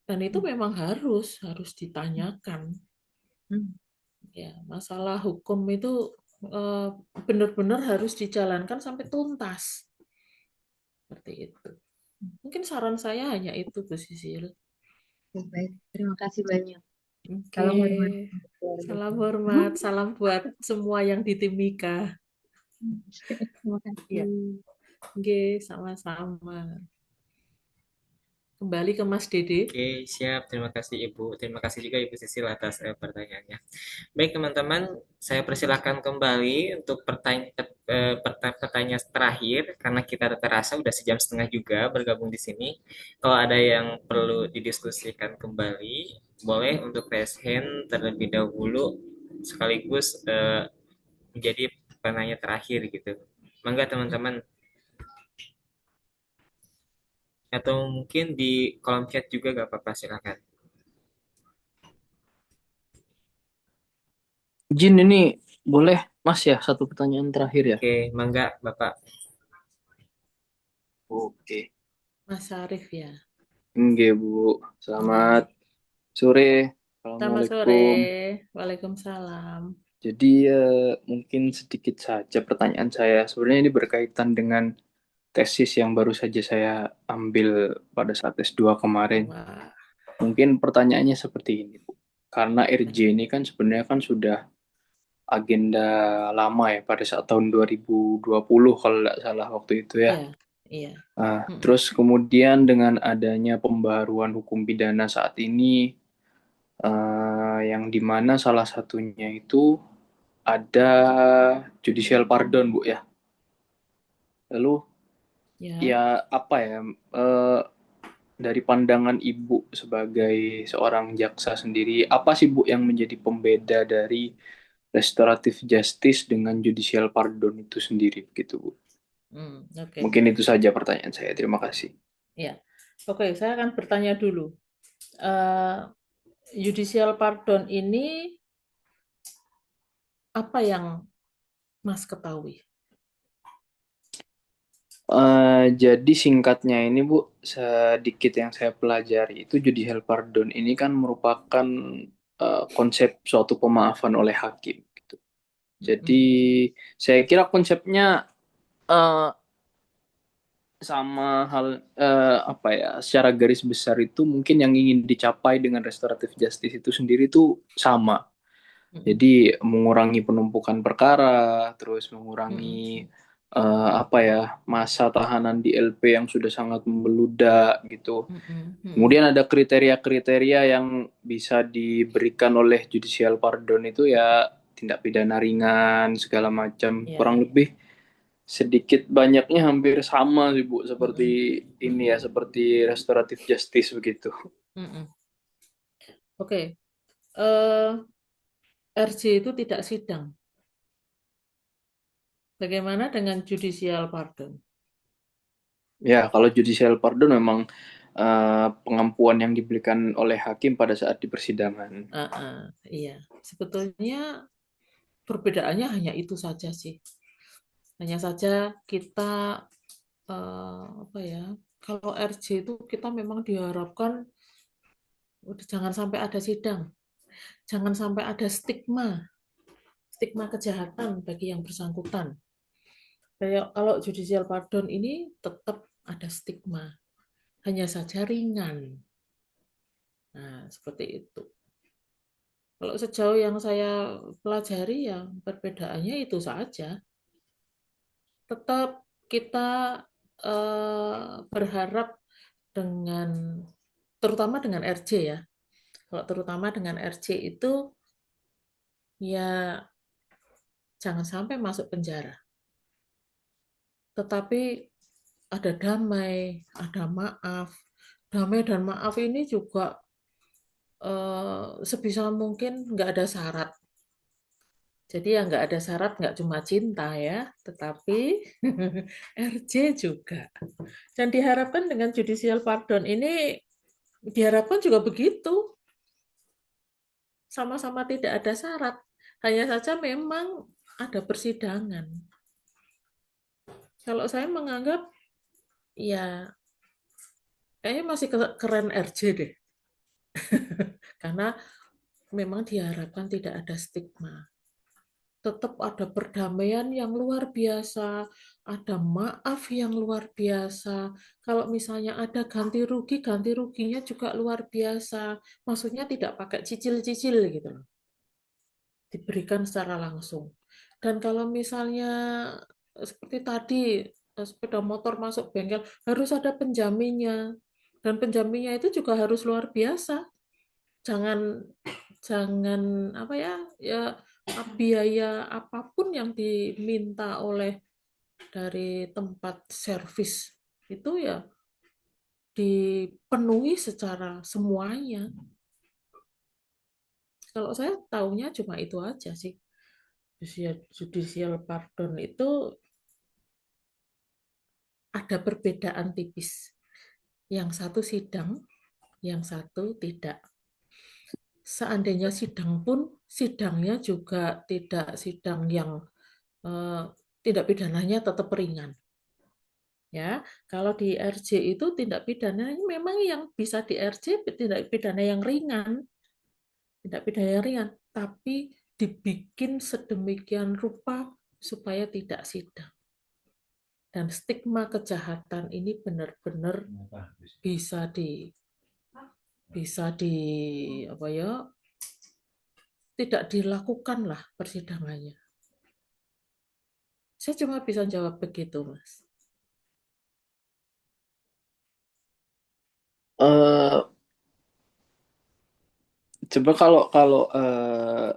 Dan itu memang harus ditanyakan. Ya, masalah hukum itu benar-benar harus dijalankan sampai tuntas. Seperti itu. Mungkin saran saya hanya itu, Bu Sisil. Baik, terima kasih banyak. Oke. Salam hormat. Salam hormat, salam buat semua yang di Timika. Terima kasih. Ya. Oke, sama-sama. Kembali ke Mas Dede. Oke, siap. Terima kasih Ibu. Terima kasih juga Ibu Sisil atas pertanyaannya. Baik teman-teman, saya persilahkan kembali untuk pertanyaan terakhir karena kita terasa udah sejam setengah juga bergabung di sini. Kalau ada yang perlu didiskusikan kembali, boleh untuk raise hand terlebih dahulu sekaligus menjadi pertanyaan terakhir gitu. Mangga teman-teman. Atau mungkin di kolom chat juga gak apa-apa, silakan. Izin ini boleh Mas ya satu pertanyaan terakhir ya? Oke, mangga Bapak. Oke. Mas Arif ya. Oke Bu, selamat sore. Selamat sore. Assalamualaikum. Waalaikumsalam. Jadi mungkin sedikit saja pertanyaan saya. Sebenarnya ini berkaitan dengan tesis yang baru saja saya ambil pada saat S2 kemarin. Wah. Mungkin pertanyaannya seperti ini, Bu. Karena RJ ini kan sebenarnya kan sudah agenda lama ya pada saat tahun 2020 kalau tidak salah waktu itu ya. Iya. Nah, terus kemudian dengan adanya pembaharuan hukum pidana saat ini, yang dimana salah satunya itu ada judicial pardon, Bu ya. Lalu ya apa ya? dari pandangan Ibu sebagai seorang jaksa sendiri, apa sih Bu yang menjadi pembeda dari restoratif justice dengan judicial pardon itu sendiri begitu Bu? Oke. Mungkin itu saja pertanyaan saya. Terima kasih. Ya. Oke, saya akan bertanya dulu. Judicial pardon ini apa yang Mas ketahui? Jadi singkatnya ini Bu, sedikit yang saya pelajari itu judicial pardon ini kan merupakan konsep suatu pemaafan oleh hakim gitu. Jadi saya kira konsepnya eh, sama hal apa ya, secara garis besar itu mungkin yang ingin dicapai dengan restoratif justice itu sendiri itu sama. Jadi mengurangi penumpukan perkara, terus mengurangi apa ya, masa tahanan di LP yang sudah sangat membeludak gitu. Kemudian ada kriteria-kriteria yang bisa diberikan oleh judicial pardon itu ya tindak pidana ringan segala macam. Kurang lebih sedikit banyaknya hampir sama sih Bu, seperti ini ya, seperti restoratif justice begitu. Oke. RJ itu tidak sidang. Bagaimana dengan judicial pardon? Ya, kalau judicial pardon memang pengampuan yang diberikan oleh hakim pada saat di persidangan. Iya, sebetulnya perbedaannya hanya itu saja sih. Hanya saja kita apa ya? Kalau RJ itu kita memang diharapkan jangan sampai ada sidang, jangan sampai ada stigma kejahatan bagi yang bersangkutan. Kalau judicial pardon ini tetap ada stigma, hanya saja ringan. Nah, seperti itu. Kalau sejauh yang saya pelajari ya perbedaannya itu saja. Tetap kita berharap dengan, terutama dengan RJ ya. Kalau terutama dengan RJ itu ya jangan sampai masuk penjara. Tetapi ada damai, ada maaf. Damai dan maaf ini juga sebisa mungkin nggak ada syarat. Jadi yang nggak ada syarat nggak cuma cinta ya, tetapi RJ juga. Dan diharapkan dengan judicial pardon ini diharapkan juga begitu. Sama-sama tidak ada syarat. Hanya saja memang ada persidangan. Kalau saya menganggap ya kayaknya masih keren RJ deh. Karena memang diharapkan tidak ada stigma. Tetap ada perdamaian yang luar biasa, ada maaf yang luar biasa. Kalau misalnya ada ganti ruginya juga luar biasa. Maksudnya tidak pakai cicil-cicil gitu loh. Diberikan secara langsung. Dan kalau misalnya seperti tadi sepeda motor masuk bengkel harus ada penjaminnya. Dan penjaminnya itu juga harus luar biasa. Jangan apa ya biaya apapun yang diminta oleh dari tempat servis itu ya dipenuhi secara semuanya. Kalau saya tahunya cuma itu aja sih. Judicial pardon itu ada perbedaan tipis. Yang satu sidang, yang satu tidak. Seandainya sidang pun, sidangnya juga tidak sidang yang tindak pidananya tetap ringan. Ya, kalau di RJ itu tindak pidananya memang yang bisa di RJ tindak pidana yang ringan. Tindak pidana yang ringan, tapi dibikin sedemikian rupa supaya tidak sidang. Dan stigma kejahatan ini benar-benar bisa apa ya, tidak dilakukan lah persidangannya. Saya cuma bisa jawab begitu, Mas. Coba kalau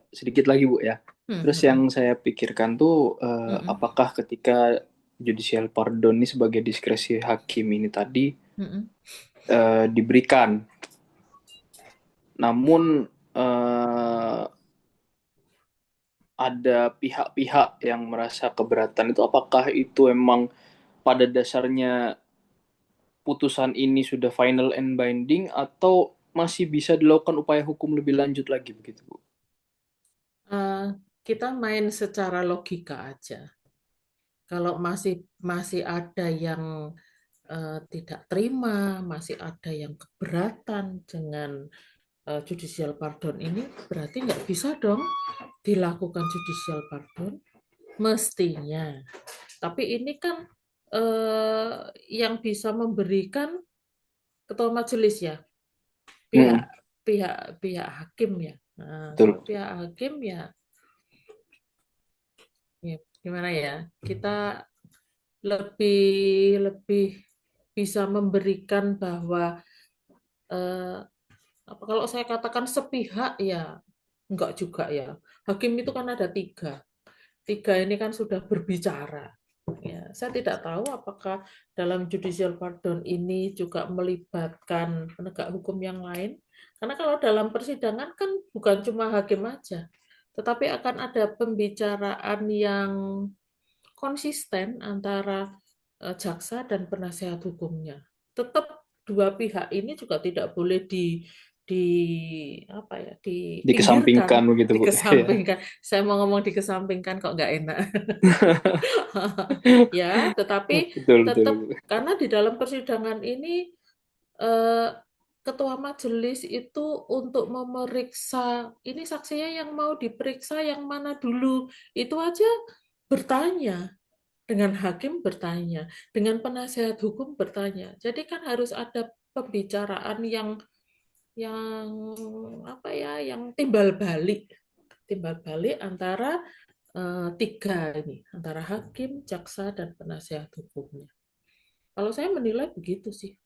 sedikit lagi Bu ya. Terus yang saya pikirkan tuh apakah ketika judicial pardon ini sebagai diskresi hakim ini tadi diberikan. Namun ada pihak-pihak yang merasa keberatan, itu apakah itu emang pada dasarnya putusan ini sudah final and binding atau masih bisa dilakukan upaya hukum lebih lanjut lagi begitu, Bu? Kita main secara logika aja. Kalau masih ada yang tidak terima, masih ada yang keberatan dengan judicial pardon ini, berarti nggak bisa dong dilakukan judicial pardon, mestinya. Tapi ini kan yang bisa memberikan ketua majelis ya, pihak hakim ya. Nah, kalau pihak hakim ya gimana ya, kita lebih bisa memberikan bahwa kalau saya katakan sepihak ya enggak juga ya. Hakim itu kan ada tiga ini kan sudah berbicara. Ya, saya tidak tahu apakah dalam judicial pardon ini juga melibatkan penegak hukum yang lain. Karena kalau dalam persidangan kan bukan cuma hakim aja, tetapi akan ada pembicaraan yang konsisten antara jaksa dan penasihat hukumnya. Tetap dua pihak ini juga tidak boleh dikesampingkan begitu, Bu. Dikesampingkan. Saya mau ngomong dikesampingkan kok nggak enak. Ya, tetapi tetap karena di dalam persidangan ini ketua majelis itu untuk memeriksa ini saksinya yang mau diperiksa yang mana dulu, itu aja bertanya, dengan hakim bertanya, dengan penasihat hukum bertanya. Jadi kan harus ada pembicaraan yang timbal balik antara tiga ini, antara hakim, jaksa, dan penasihat hukumnya. Kalau saya menilai begitu sih.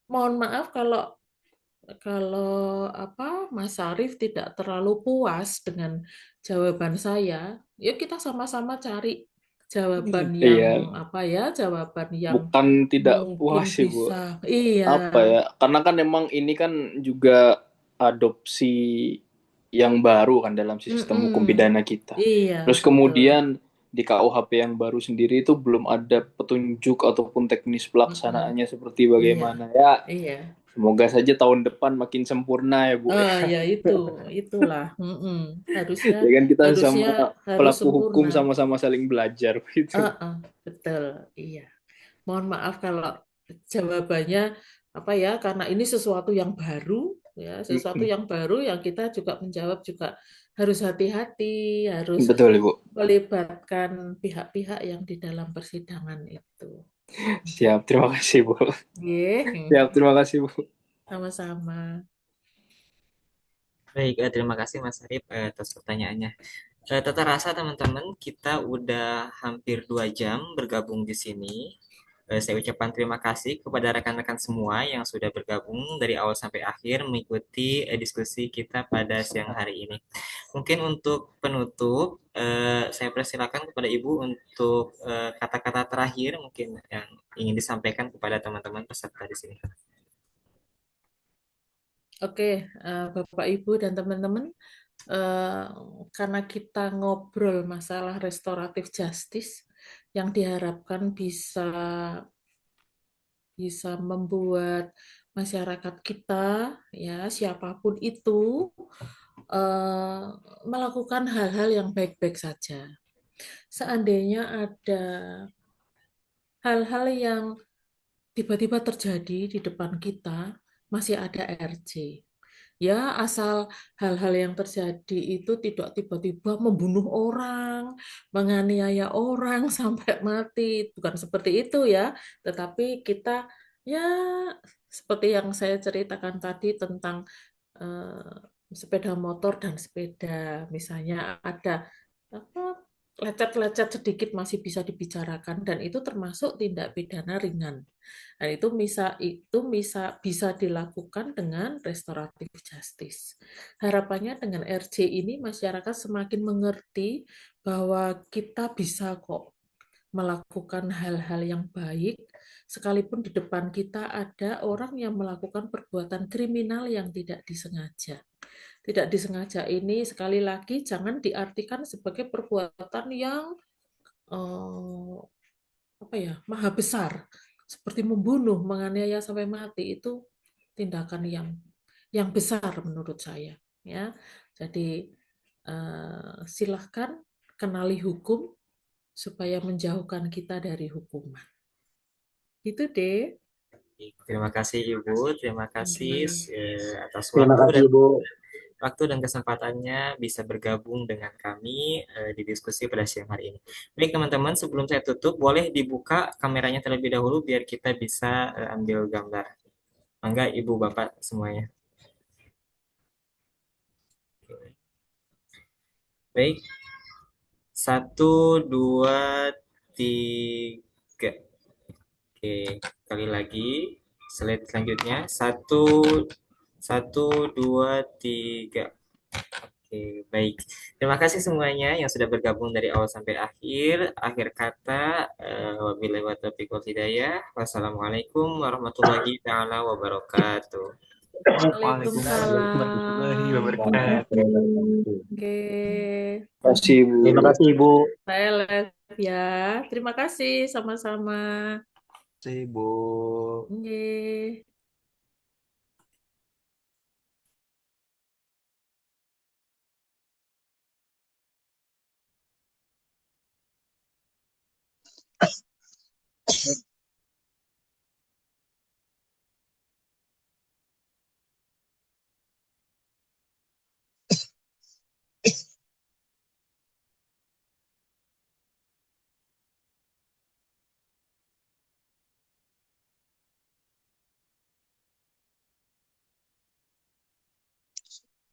Mohon maaf kalau Mas Arief tidak terlalu puas dengan jawaban saya, ya kita sama-sama cari jawaban yang jawaban yang bukan tidak puas sih, Bu. Iya. Karena kan memang ini kan juga adopsi yang baru kan dalam sistem hukum pidana kita. Iya, terus kemudian di KUHP yang baru sendiri itu belum ada petunjuk ataupun teknis pelaksanaannya seperti bagaimana. Iya. Semoga saja tahun depan makin sempurna ya, Bu. Ya itulah. Harusnya ya kan kita sama pelaku sempurna. hukum sama-sama saling belajar gitu. Betul, iya. Mohon maaf kalau jawabannya karena ini sesuatu yang baru ya, yang kita juga menjawab juga harus hati-hati, harus Betul, Ibu. melibatkan pihak-pihak yang di dalam persidangan itu. Siap, terima kasih, Bu. Siap, terima kasih, Bu. Sama-sama. Baik, terima kasih Mas Arief atas pertanyaannya. Tata rasa teman-teman, kita udah hampir 2 jam bergabung di sini. Saya ucapkan terima kasih kepada rekan-rekan semua yang sudah bergabung dari awal sampai akhir mengikuti diskusi kita pada siang hari ini. Mungkin untuk penutup, saya persilakan kepada Ibu untuk kata-kata terakhir mungkin yang ingin disampaikan kepada teman-teman peserta di sini. Oke, Bapak, Ibu, dan teman-teman, karena kita ngobrol masalah restoratif justice yang diharapkan bisa membuat masyarakat kita, ya siapapun itu, melakukan hal-hal yang baik-baik saja. Seandainya ada hal-hal yang tiba-tiba terjadi di depan kita, masih ada RJ. Ya, asal hal-hal yang terjadi itu tidak tiba-tiba membunuh orang, menganiaya orang sampai mati. Bukan seperti itu ya, tetapi kita ya seperti yang saya ceritakan tadi tentang sepeda motor dan sepeda, misalnya ada lecet-lecet sedikit masih bisa dibicarakan dan itu termasuk tindak pidana ringan. Dan itu bisa dilakukan dengan restoratif justice. Harapannya dengan RJ ini masyarakat semakin mengerti bahwa kita bisa kok melakukan hal-hal yang baik, sekalipun di depan kita ada orang yang melakukan perbuatan kriminal yang tidak disengaja. Tidak disengaja ini sekali lagi jangan diartikan sebagai perbuatan yang maha besar, seperti membunuh, menganiaya sampai mati. Itu tindakan yang besar menurut saya. Ya, jadi silahkan kenali hukum supaya menjauhkan kita dari hukuman. Itu deh. Terima kasih Ibu, terima kasih atas Terima kasih Ibu. waktu dan kesempatannya bisa bergabung dengan kami di diskusi pada siang hari ini. Baik teman-teman, sebelum saya tutup, boleh dibuka kameranya terlebih dahulu biar kita bisa ambil gambar. Mangga Ibu Bapak semuanya. Baik, 1, 2, 3. Oke, kali lagi. Slide selanjutnya. 1, 2, 3. Oke, baik. Terima kasih semuanya yang sudah bergabung dari awal sampai akhir. Akhir kata, wabillahi wa taufiq wal hidayah. Wassalamualaikum warahmatullahi taala wabarakatuh. Waalaikumsalam. Oke. Terima kasih Ibu. Terima kasih Ibu. Saya live ya. Terima kasih sama-sama. Ibu. Oke.